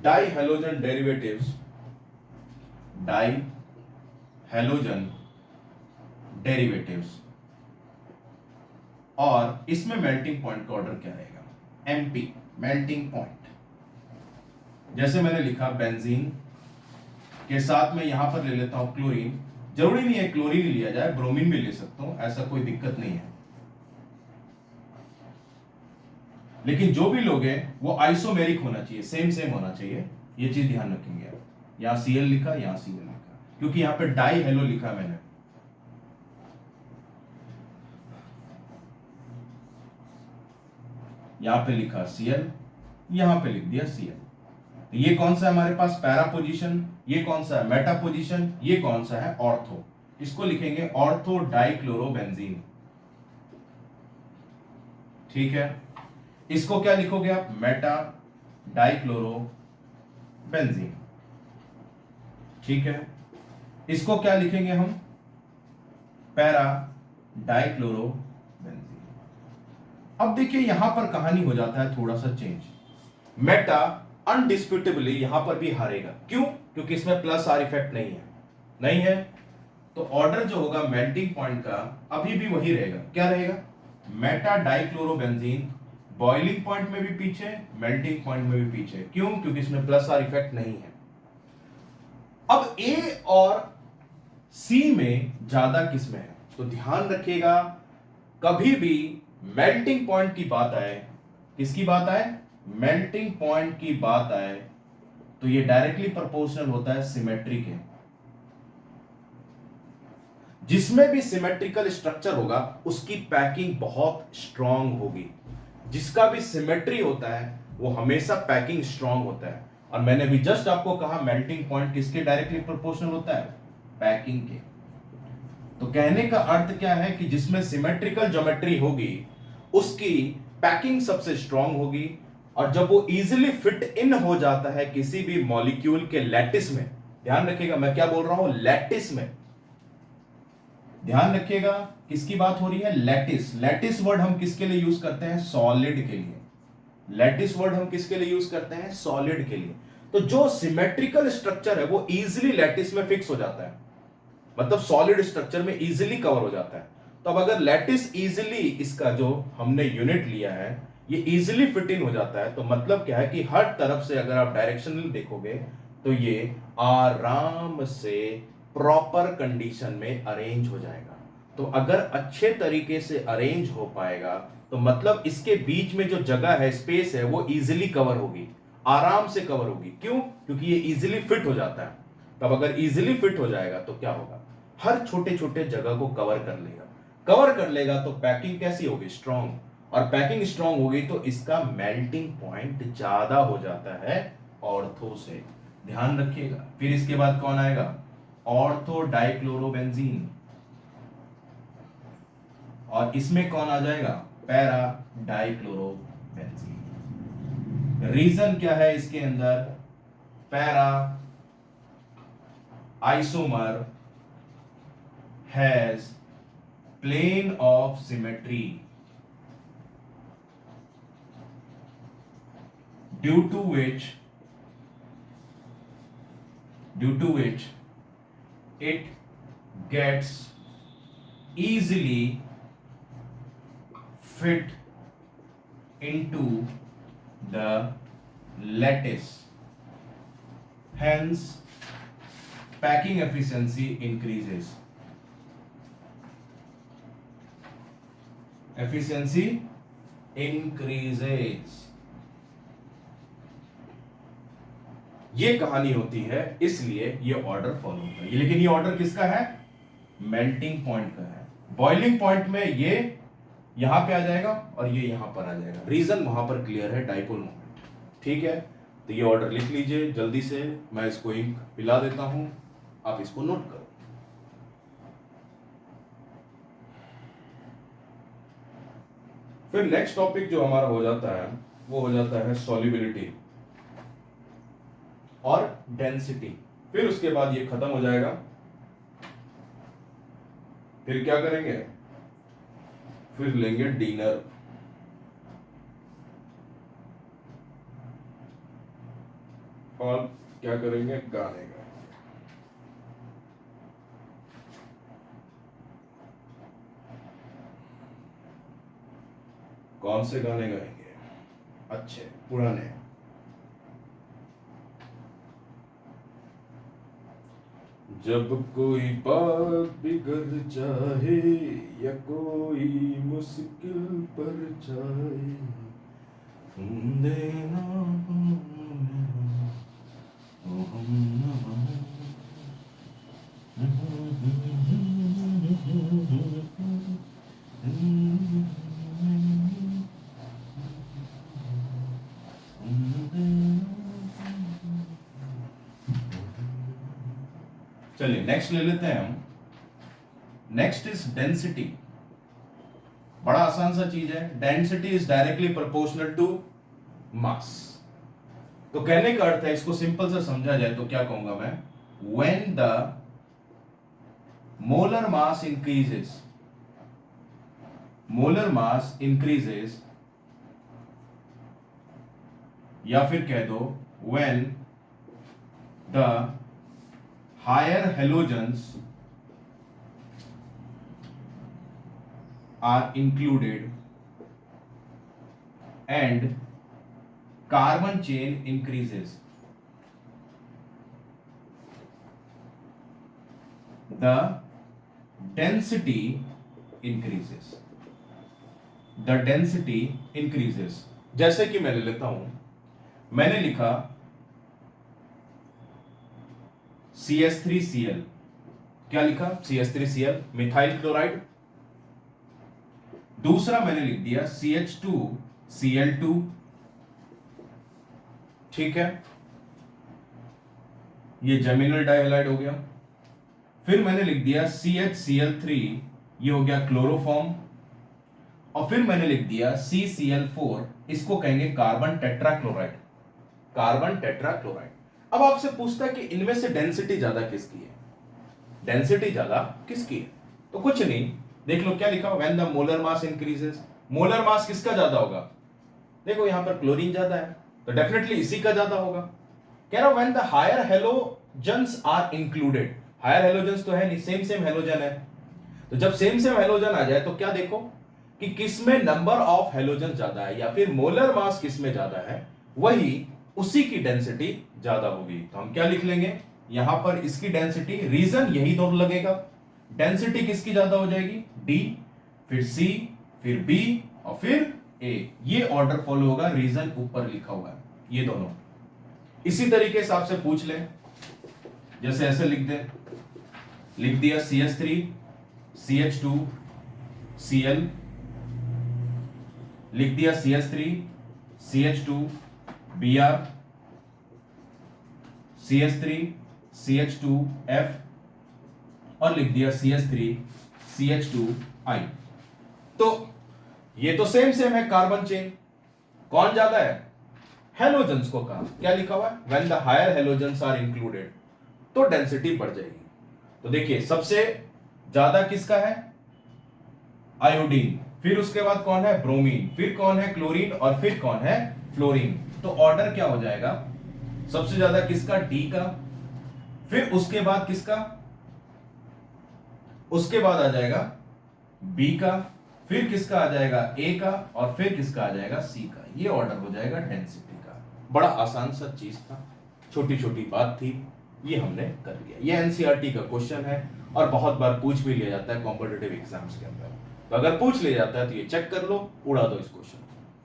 Di halogen derivatives, di halogen derivatives, और इसमें मेल्टिंग पॉइंट का ऑर्डर क्या रहेगा? MP, melting point. जैसे मैंने लिखा बेंजीन के साथ में यहां पर ले लेता हूं क्लोरीन। जरूरी नहीं है क्लोरीन ही लिया जाए, ब्रोमीन भी ले सकता हूं, ऐसा कोई दिक्कत नहीं है। लेकिन जो भी लोगे वो आइसोमेरिक होना चाहिए, सेम सेम होना चाहिए, ये चीज ध्यान रखेंगे आप। यहां Cl लिखा, यहां Cl लिखा, क्योंकि यहां पे डाई हेलो लिखा मैंने। यहां पे लिखा Cl, यहां पे लिख दिया Cl। तो ये कौन सा है हमारे पास? Para position. ये कौन सा है? Meta position. ये कौन सा है? ऑर्थो। इसको लिखेंगे ऑर्थो डाइक्लोरोबेंजीन, ठीक है। इसको क्या लिखोगे आप? मेटा डाइक्लोरोबेंजीन, ठीक है। इसको क्या लिखेंगे हम? Para dichlorobenzene. अब देखिए यहां पर कहानी हो जाता है थोड़ा सा चेंज। मेटा अनडिस्प्यूटेबली यहां पर भी हारेगा। क्यों? क्योंकि इसमें प्लस आर इफेक्ट नहीं है, नहीं है। तो ऑर्डर जो होगा मेल्टिंग पॉइंट का अभी भी वही रहेगा, क्या रहेगा, मेटा डाइक्लोरोबेंजीन, बॉइलिंग पॉइंट में भी पीछे, मेल्टिंग पॉइंट में भी पीछे। क्यों? क्योंकि इसमें प्लस आर इफेक्ट नहीं है। अब ए और सी में ज्यादा किस में है? तो ध्यान रखिएगा, कभी भी मेल्टिंग पॉइंट की बात आए, किसकी बात आए, मेल्टिंग पॉइंट की बात आए, तो ये डायरेक्टली प्रोपोर्शनल होता है सिमेट्री के। जिसमें भी सिमेट्रिकल स्ट्रक्चर होगा उसकी पैकिंग बहुत स्ट्रांग होगी। जिसका भी सिमेट्री होता है वो हमेशा पैकिंग स्ट्रांग होता है। और मैंने भी जस्ट आपको कहा मेल्टिंग पॉइंट किसके डायरेक्टली प्रोपोर्शनल होता है, पैकिंग के। तो कहने का अर्थ क्या है कि जिसमें सिमेट्रिकल ज्योमेट्री होगी उसकी पैकिंग सबसे स्ट्रांग होगी। और जब वो इजीली फिट इन हो जाता है किसी भी मॉलिक्यूल के लैटिस में, ध्यान रखिएगा मैं क्या बोल रहा हूं, लैटिस में, ध्यान रखिएगा किसकी बात हो रही है, लैटिस। लैटिस वर्ड हम किसके लिए यूज करते हैं, सॉलिड के लिए। लैटिस वर्ड हम किसके लिए यूज करते हैं, सॉलिड के लिए। तो जो सिमेट्रिकल स्ट्रक्चर है वो इजीली लैटिस में फिक्स हो जाता है, मतलब सॉलिड स्ट्रक्चर में इजीली कवर हो जाता है। तो अब अगर लैटिस इजीली, इसका जो हमने यूनिट लिया है ये इजीली फिट इन हो जाता है, तो मतलब क्या है कि हर तरफ से अगर आप डायरेक्शनल देखोगे तो ये आराम से प्रॉपर कंडीशन में अरेंज हो जाएगा। तो अगर अच्छे तरीके से अरेंज हो पाएगा तो मतलब इसके बीच में जो जगह है, स्पेस है, वो इजीली कवर होगी, आराम से कवर होगी। क्यों? क्योंकि ये इजीली फिट हो जाता है। तब अगर इजीली फिट हो जाएगा तो क्या होगा, हर छोटे छोटे जगह को कवर कर लेगा। कवर कर लेगा तो पैकिंग कैसी होगी, स्ट्रांग। और पैकिंग स्ट्रांग होगी तो इसका मेल्टिंग पॉइंट ज्यादा हो जाता है ऑर्थो से, ध्यान रखिएगा। फिर इसके बाद कौन आएगा, ऑर्थो डाइक्लोरोबेंजीन। और इसमें कौन आ जाएगा, पैरा डाइक्लोरोबेंजीन। रीजन क्या है इसके अंदर, para isomer has plane of symmetry due to which it gets easily fit into the lattice, hence packing efficiency increases, ये कहानी होती है, इसलिए ये ऑर्डर फॉलो होता है। लेकिन ये ऑर्डर किसका है, मेल्टिंग पॉइंट का है। बॉइलिंग पॉइंट में ये यहां पे आ जाएगा और ये यहां पर आ जाएगा। रीजन वहां पर क्लियर है, डाइपोल मोमेंट। ठीक है, तो ये ऑर्डर लिख लीजिए जल्दी से, मैं इसको इंक पिला देता हूं, आप इसको नोट करो। फिर नेक्स्ट टॉपिक जो हमारा हो जाता है वो हो जाता है सॉल्युबिलिटी और डेंसिटी। फिर उसके बाद ये खत्म हो जाएगा। फिर क्या करेंगे, फिर लेंगे डिनर। और क्या करेंगे, गाने गाएंगे। कौन से गाने गाएंगे, अच्छे पुराने। जब कोई बात बिगड़ जाए या कोई मुश्किल पर जाए, तुम देना चलिए नेक्स्ट ले लेते हैं हम। Next is density. बड़ा आसान सा चीज है, density is directly proportional to mass. तो कहने का अर्थ है, इसको सिंपल से समझा जाए तो क्या कहूंगा मैं, when the molar mass increases, या फिर कह दो when the higher halogens are included and carbon chain increases. The density increases. The density increases. जैसे कि मैं ले लेता हूं, मैंने लिखा CH3Cl. क्या लिखा? CH3Cl methyl chloride. दूसरा मैंने लिख दिया CH2Cl2. ठीक है, ये जेमिनल डाइहैलाइड हो गया. फिर मैंने लिख दिया CHCl3, ये हो गया क्लोरोफॉर्म. और फिर मैंने लिख दिया CCl4, इसको कहेंगे कार्बन टेट्राक्लोराइड. Carbon tetrachloride. अब आपसे पूछता है कि इनमें से डेंसिटी ज्यादा किसकी है? डेंसिटी ज्यादा किसकी है? तो कुछ नहीं, देख लो क्या लिखा, when the molar mass increases. Molar mass किसका ज्यादा होगा? देखो यहां पर क्लोरीन ज्यादा है, तो डेफिनेटली इसी का ज्यादा होगा. कह रहा हूं when the higher halogens are included. Higher halogens तो है नहीं, सेम सेम हेलोजन है. तो जब सेम सेम हेलोजन आ जाए तो क्या देखो कि किसमें नंबर ऑफ हेलोजन ज्यादा है या फिर मोलर मास किसमें ज्यादा है, वही उसी की डेंसिटी ज्यादा होगी. तो हम क्या लिख लेंगे यहां पर, इसकी डेंसिटी, रीजन यही दोनों लगेगा. डेंसिटी किसकी ज्यादा हो जाएगी? डी, फिर सी, फिर बी और फिर ए. ये ऑर्डर फॉलो होगा, रीजन ऊपर लिखा हुआ है, ये दोनों. इसी तरीके से आपसे पूछ ले, जैसे ऐसे लिख दे, लिख दिया CH3 CH2 Cl, लिख दिया CH3 CH2 Br, CH3 CH2 F और लिख दिया CH3 CH2 I. तो ये तो सेम सेम है कार्बन चेन. कौन ज्यादा है? हेलोजन्स को कहा. क्या लिखा हुआ है? When the higher halogens are included, तो डेंसिटी बढ़ जाएगी. तो देखिए सबसे ज्यादा किसका है? आयोडीन. फिर उसके बाद कौन है? ब्रोमीन. फिर कौन है? क्लोरीन. और फिर कौन है? फ्लोरीन. तो ऑर्डर क्या हो जाएगा? सबसे ज्यादा किसका? डी का. फिर उसके बाद किसका? उसके बाद आ जाएगा बी का. फिर किसका आ जाएगा? ए का. और फिर किसका आ जाएगा? सी का. ये ऑर्डर हो जाएगा डेंसिटी का. बड़ा आसान सा चीज था, छोटी छोटी बात थी, ये हमने कर लिया. ये एनसीईआरटी का क्वेश्चन है और बहुत बार पूछ भी लिया जाता है कॉम्पिटिटिव एग्जाम्स के अंदर. तो अगर पूछ लिया जाता है तो ये चेक कर लो, उड़ा दो इस क्वेश्चन.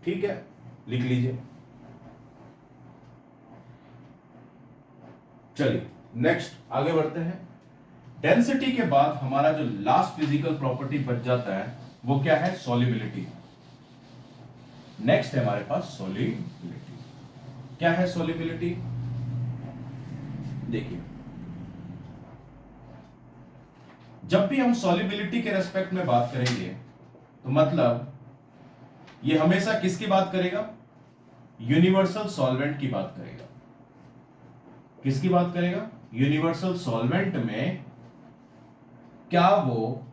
ठीक है, लिख लीजिए. चलिए नेक्स्ट आगे बढ़ते हैं. डेंसिटी के बाद हमारा जो लास्ट फिजिकल प्रॉपर्टी बच जाता है वो क्या है? सॉल्युबिलिटी. नेक्स्ट है हमारे पास सॉल्युबिलिटी. क्या है सॉल्युबिलिटी? देखिए, जब भी हम सॉल्युबिलिटी के रेस्पेक्ट में बात करेंगे तो मतलब ये हमेशा किसकी बात करेगा? यूनिवर्सल सॉल्वेंट की बात करेगा. किसकी बात करेगा? यूनिवर्सल सॉल्वेंट में क्या वो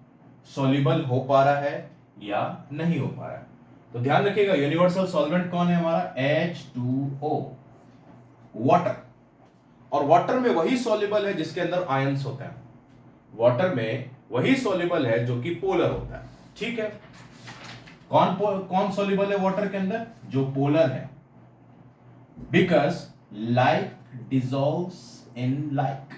सॉल्युबल हो पा रहा है या नहीं हो पा रहा है. तो ध्यान रखिएगा, यूनिवर्सल सॉल्वेंट कौन है हमारा? H2O, water. और वाटर में वही सॉल्युबल है जिसके अंदर आयंस होता है. वाटर में वही सॉल्युबल है जो कि पोलर होता है. ठीक है, कौन सॉल्युबल है वाटर के अंदर? जो पोलर है. Because like dissolves in like.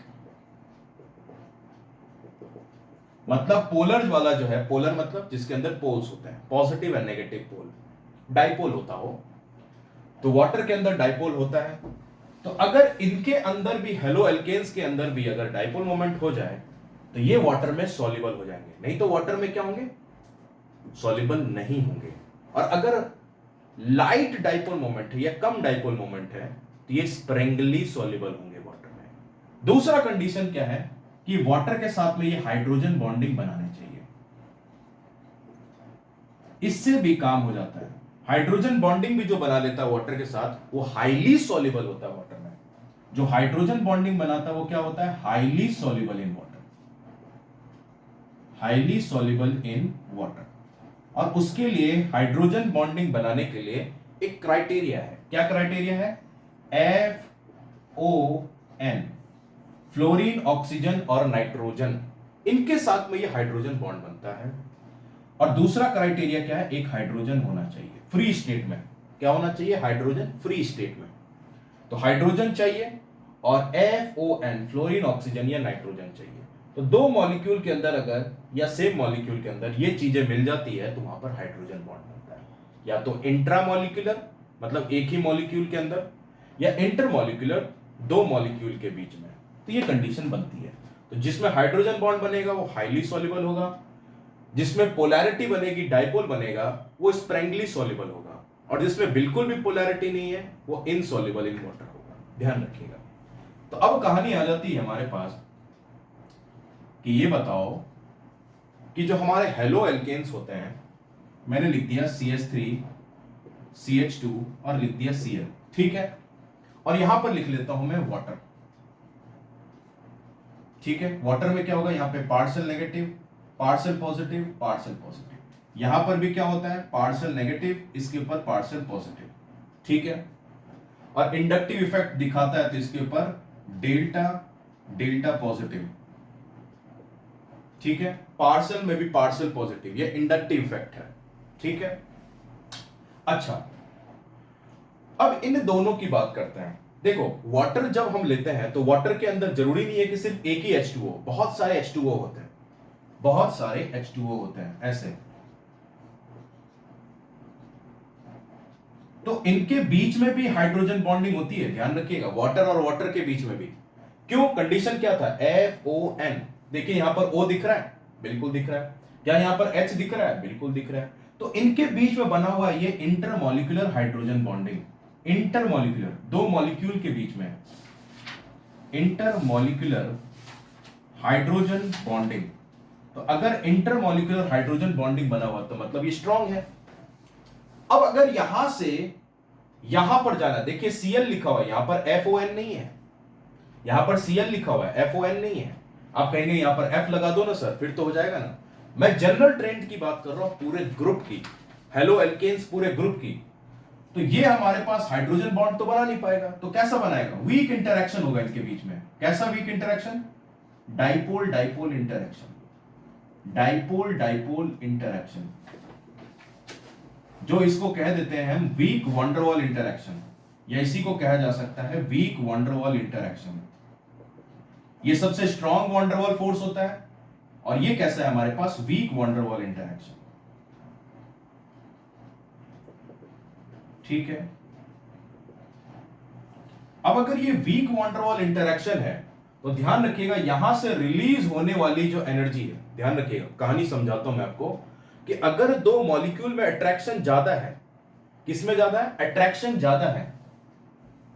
मतलब पोलर वाला जो है, पोलर मतलब जिसके अंदर पोल्स होते हैं, positive and negative pole, dipole होता हो, तो वाटर के अंदर डाइपोल होता है. तो अगर इनके अंदर भी, हेलो एल्केन्स के अंदर भी अगर डाइपोल मोमेंट हो जाए तो ये वाटर में सॉल्युबल हो जाएंगे. नहीं तो वाटर में क्या होंगे? सॉल्युबल नहीं होंगे. और अगर लाइट डाइपोल मोमेंट है या कम डाइपोल मोमेंट है तो ये स्प्रेंगली सॉल्युबल होंगे वाटर में. दूसरा कंडीशन क्या है कि वाटर के साथ में ये हाइड्रोजन बॉन्डिंग बनाने चाहिए. इससे भी काम हो जाता है. हाइड्रोजन बॉन्डिंग भी जो बना लेता है वाटर के साथ, वो हाईली सॉल्युबल होता है वाटर में. जो हाइड्रोजन बॉन्डिंग बनाता है वो क्या होता है? Highly soluble in water. Highly soluble in water. और उसके लिए हाइड्रोजन बॉन्डिंग बनाने के लिए एक क्राइटेरिया है. क्या क्राइटेरिया है? FON, फ्लोरीन, ऑक्सीजन और नाइट्रोजन. इनके साथ में ये हाइड्रोजन बॉन्ड बनता है. और दूसरा क्राइटेरिया क्या है, एक हाइड्रोजन होना चाहिए फ्री स्टेट में। क्या होना चाहिए, हाइड्रोजन फ्री स्टेट में। तो हाइड्रोजन चाहिए और FON फ्लोरीन ऑक्सीजन या नाइट्रोजन चाहिए। तो दो मॉलिक्यूल के अंदर अगर या सेम मॉलिक्यूल के अंदर ये चीजें मिल जाती है तो वहां पर हाइड्रोजन बॉन्ड बनता है। या तो इंट्रामॉलिक्यूलर मतलब एक ही मॉलिक्यूल के अंदर, या इंटरमॉलिक्यूलर दो मॉलिक्यूल के बीच में, तो ये कंडीशन बनती है। तो जिसमें हाइड्रोजन बॉन्ड बनेगा वो हाईली सॉल्युबल होगा, जिसमें पोलैरिटी बनेगी डाइपोल बनेगा वो स्प्रैंगली सॉल्युबल होगा, और जिसमें बिल्कुल भी पोलैरिटी नहीं है वो इनसॉल्युबल इन वाटर होगा। ध्यान रखिएगा। तो अब कहानी आ जाती है हमारे पास कि ये बताओ कि जो हमारे हेलो एल्केन्स होते हैं, मैंने लिख दिया CH3 CH2 और लिख दिया Cl, ठीक है, और यहां पर लिख लेता हूं मैं वाटर। ठीक है, वाटर में क्या होगा, यहां पे partial negative partial positive partial positive, यहां पर भी क्या होता है पार्शियल नेगेटिव, इसके ऊपर पार्शियल पॉजिटिव, ठीक है, और इंडक्टिव इफेक्ट दिखाता है तो इसके ऊपर डेल्टा डेल्टा पॉजिटिव, ठीक है, पार्शियल में भी पार्शियल पॉजिटिव, ये इंडक्टिव इफेक्ट है, ठीक है। अच्छा, अब इन दोनों की बात करते हैं। देखो वाटर जब हम लेते हैं तो वाटर के अंदर जरूरी नहीं है कि सिर्फ एक ही H2O, बहुत सारे H2O होते हैं, बहुत सारे H2O होते हैं ऐसे। तो इनके बीच में भी हाइड्रोजन बॉन्डिंग होती है, ध्यान रखिएगा, वाटर और वाटर के बीच में भी। क्यों, कंडीशन क्या था, FON। देखिए यहां पर O दिख रहा है, बिल्कुल दिख रहा है, क्या यहां पर H दिख रहा है, बिल्कुल दिख रहा है। तो इनके बीच में बना हुआ ये इंटरमॉलिक्यूलर हाइड्रोजन बॉन्डिंग, इंटरमॉलिक्यूलर दो मॉलिक्यूल के बीच में इंटरमॉलिक्यूलर हाइड्रोजन बॉन्डिंग। तो अगर इंटरमॉलिक्यूलर हाइड्रोजन बॉन्डिंग बना हुआ तो मतलब ये स्ट्रांग है। अब अगर यहां से यहां पर जाना, देखिए Cl लिखा हुआ है, यहां पर FON नहीं है, यहां पर Cl लिखा हुआ है, FON नहीं है। आप कहेंगे यहां पर F लगा दो ना सर, फिर तो हो जाएगा ना। मैं जनरल ट्रेंड की बात कर रहा हूं, पूरे ग्रुप की, हेलो एल्केन्स पूरे ग्रुप की। तो ये हमारे पास हाइड्रोजन बॉन्ड तो बना नहीं पाएगा, तो कैसा बनाएगा, वीक इंटरेक्शन होगा इनके बीच में। कैसा weak interaction, dipole dipole interaction, dipole dipole interaction, जो इसको कह देते हैं हम वीक वंडरवॉल इंटरेक्शन, या इसी को कहा जा सकता है वीक वंडरवॉल इंटरेक्शन। ये सबसे स्ट्रॉन्ग वंडरवॉल फोर्स होता है, और ये कैसा है हमारे पास, वीक वंडरवॉल इंटरेक्शन, ठीक है। अब अगर ये वीक वंडरवॉल इंटरेक्शन है तो ध्यान रखिएगा यहां से रिलीज होने वाली जो एनर्जी है, ध्यान रखिएगा, कहानी समझाता हूं मैं आपको, कि अगर दो मॉलिक्यूल में अट्रैक्शन ज्यादा है, किसमें ज्यादा है, अट्रैक्शन ज्यादा है,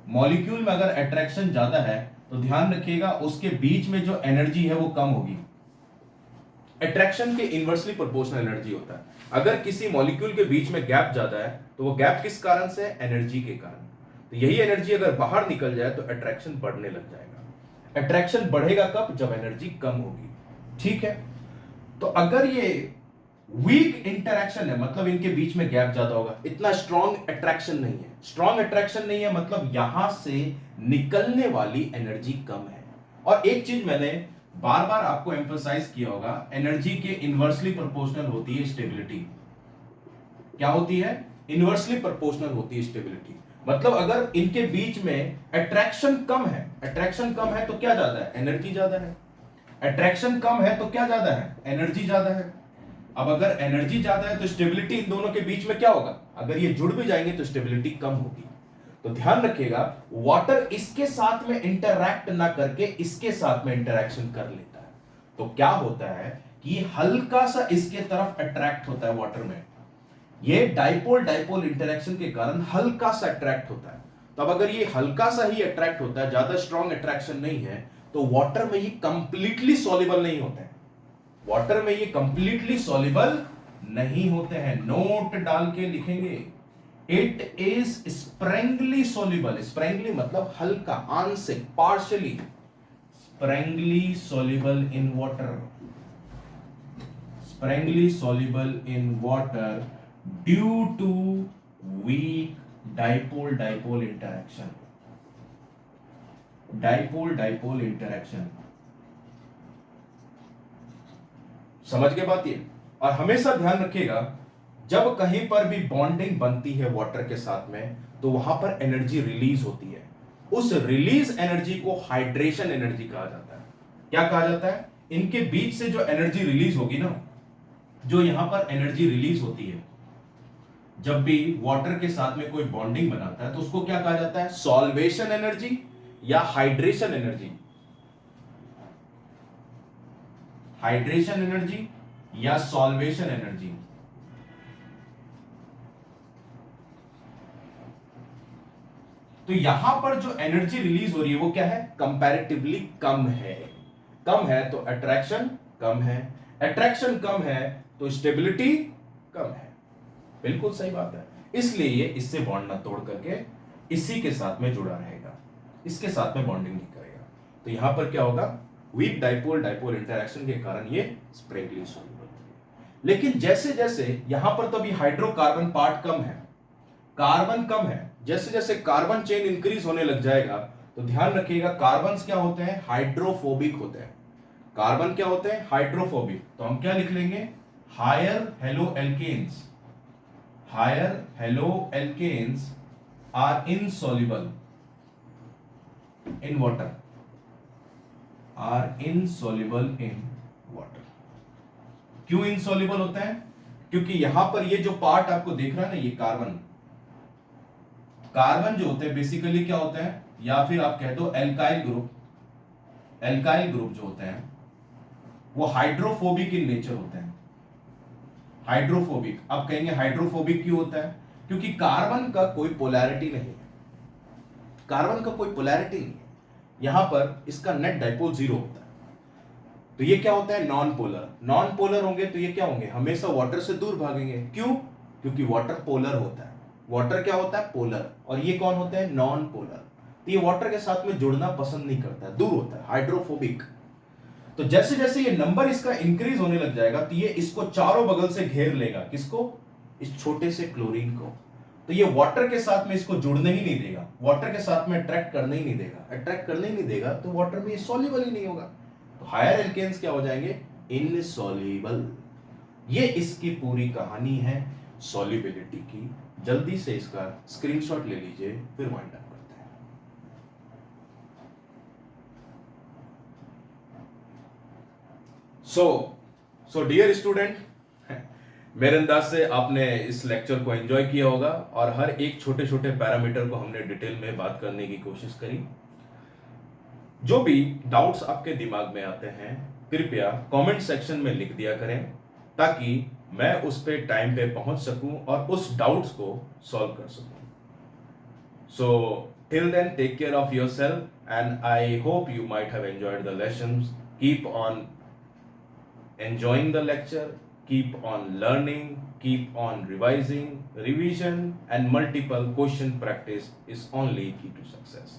मॉलिक्यूल में अगर अट्रैक्शन ज्यादा है तो ध्यान रखिएगा उसके बीच में जो एनर्जी है वो कम होगी। अट्रैक्शन के इनवर्सली प्रोपोर्शनल एनर्जी होता है। अगर किसी मॉलिक्यूल के बीच में गैप ज्यादा है तो वो गैप किस कारण से है, एनर्जी के कारण। तो यही एनर्जी अगर बाहर निकल जाए तो अट्रैक्शन बढ़ने लग जाएगा। अट्रैक्शन बढ़ेगा कब, जब एनर्जी कम होगी, ठीक है। तो अगर ये वीक इंटरेक्शन है मतलब इनके बीच में गैप ज्यादा होगा, इतना स्ट्रॉन्ग अट्रैक्शन नहीं है, स्ट्रॉन्ग अट्रैक्शन नहीं है मतलब यहां से निकलने वाली एनर्जी कम है। और एक चीज मैंने बार बार आपको एम्फसाइज किया होगा, एनर्जी के इनवर्सली प्रोपोर्शनल होती है स्टेबिलिटी। क्या होती है, इनवर्सली प्रोपोर्शनल होती है स्टेबिलिटी। मतलब अगर इनके बीच में अट्रैक्शन कम है, अट्रैक्शन कम है तो क्या ज्यादा है, एनर्जी ज्यादा है। अट्रैक्शन कम है तो क्या ज्यादा है, एनर्जी ज्यादा है। अब अगर एनर्जी ज्यादा है तो स्टेबिलिटी इन दोनों के बीच में क्या होगा, अगर ये जुड़ भी जाएंगे तो स्टेबिलिटी कम होगी। तो ध्यान रखिएगा वाटर इसके साथ में इंटरैक्ट ना करके इसके साथ में इंटरैक्शन कर लेता है, तो क्या होता है कि हल्का सा इसके तरफ अट्रैक्ट होता है वाटर में, ये डाइपोल डाइपोल इंटरैक्शन के कारण हल्का सा अट्रैक्ट होता है। तो अब अगर ये हल्का सा ही अट्रैक्ट होता है, ज्यादा स्ट्रॉन्ग अट्रैक्शन नहीं है, तो वाटर में ये कंप्लीटली सॉल्युबल नहीं होते हैं, वाटर में ये कंप्लीटली सॉल्युबल नहीं होते हैं। नोट डाल के लिखेंगे, it is sparingly soluble, sparingly मतलब हल्का, आंशिक, partially, sparingly soluble in water, sparingly soluble in water due to weak dipole dipole interaction, dipole dipole interaction. समझ के बात ये, और हमेशा ध्यान रखिएगा, जब कहीं पर भी बॉन्डिंग बनती है वाटर के साथ में, तो वहां पर एनर्जी रिलीज होती है। उस रिलीज एनर्जी को हाइड्रेशन एनर्जी कहा जाता है। क्या कहा जाता है? इनके बीच से जो एनर्जी रिलीज होगी ना, जो यहां पर एनर्जी रिलीज होती है जब भी वाटर के साथ में कोई बॉन्डिंग बनाता है, तो उसको क्या कहा जाता है? सॉल्वेशन एनर्जी या हाइड्रेशन एनर्जी। हाइड्रेशन एनर्जी या सॉल्वेशन एनर्जी। तो यहां पर जो एनर्जी रिलीज हो रही है वो क्या है? कंपैरेटिवली कम है। कम है तो अट्रैक्शन कम है, अट्रैक्शन कम है तो स्टेबिलिटी कम है। बिल्कुल सही बात है। इसलिए ये इससे बॉन्ड ना तोड़ करके इसी के साथ में जुड़ा रहेगा, इसके साथ में बॉन्डिंग नहीं करेगा। तो यहां पर क्या होगा? वीक डाइपोल डाइपोल इंटरेक्शन के कारण ये स्प्रेगली सॉल्युबल। लेकिन जैसे जैसे यहां पर तो अभी हाइड्रोकार्बन पार्ट कम है, कार्बन कम है, जैसे जैसे कार्बन चेन इंक्रीज होने लग जाएगा तो ध्यान रखिएगा, कार्बन क्या होते हैं? हाइड्रोफोबिक होते हैं। कार्बन क्या होते हैं? हाइड्रोफोबिक। तो हम क्या लिख लेंगे? Higher halo alkanes. Higher halo alkanes are insoluble in water, are insoluble in water. क्यों इनसॉल्युबल होते हैं? क्योंकि यहां पर ये जो पार्ट आपको दिख रहा है ना, ये कार्बन, कार्बन जो होते हैं बेसिकली क्या होते हैं, या फिर आप कह दो एल्काइल ग्रुप। एल्काइल ग्रुप जो होते हैं वो हाइड्रोफोबिक इन नेचर होते हैं। हाइड्रोफोबिक, आप कहेंगे हाइड्रोफोबिक क्यों होता है? क्योंकि कार्बन का कोई पोलैरिटी नहीं है। कार्बन का कोई पोलैरिटी नहीं है, यहां पर इसका नेट डाइपोल जीरो होता है। तो ये क्या होता है? Non polar. नॉन पोलर होंगे तो ये क्या होंगे? हमेशा वाटर से दूर भागेंगे। क्यों? क्योंकि वाटर पोलर होता है। वाटर क्या होता है? पोलर। और ये कौन होते हैं? Non polar. तो ये वाटर के साथ में जुड़ना पसंद नहीं करता है, दूर होता है, हाइड्रोफोबिक। तो जैसे जैसे ये नंबर इसका इंक्रीज होने लग जाएगा तो ये इसको चारों बगल से घेर लेगा। किसको? इस छोटे से क्लोरीन को। तो ये वाटर के साथ में इसको जुड़ने ही नहीं देगा, वाटर के साथ में अट्रैक्ट करने ही नहीं देगा। अट्रैक्ट करने ही नहीं देगा तो वाटर में ये सॉल्युबल ही नहीं होगा। तो हायर एल्केन्स क्या हो जाएंगे? इनसॉल्युबल। ये इसकी पूरी कहानी है सॉल्युबिलिटी की। जल्दी से इसका स्क्रीनशॉट ले लीजिए, फिर वाइंड अप करते हैं। सो डियर स्टूडेंट, मेरे अंदाज से आपने इस लेक्चर को एंजॉय किया होगा और हर एक छोटे छोटे पैरामीटर को हमने डिटेल में बात करने की कोशिश करी। जो भी डाउट्स आपके दिमाग में आते हैं कृपया कमेंट सेक्शन में लिख दिया करें, ताकि मैं उस पे टाइम पे पहुंच सकूं और उस डाउट्स को सॉल्व कर सकूं। So till then take care of yourself and I hope you might have enjoyed the lessons. Keep on enjoying the lecture, keep on learning, keep on revising. Revision and multiple question practice is only key to success.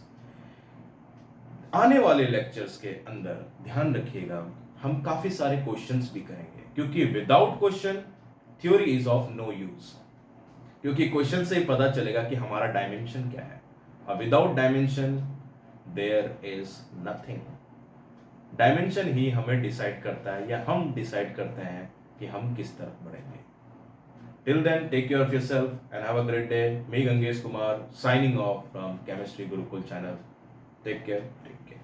आने वाले lectures के अंदर ध्यान रखिएगा, हम काफी सारे questions भी करेंगे, क्योंकि without question theory is of no use. क्योंकि क्वेश्चन से ही पता चलेगा कि हमारा डायमेंशन क्या है, और without dimension there is nothing. Dimension ही हमें डिसाइड करता है या हम डिसाइड करते हैं कि हम किस तरफ बढ़ेंगे। Till then take care of yourself and have a great day. Me Gangesh Kumar signing off from chemistry Gurukul channel. Take care, take care.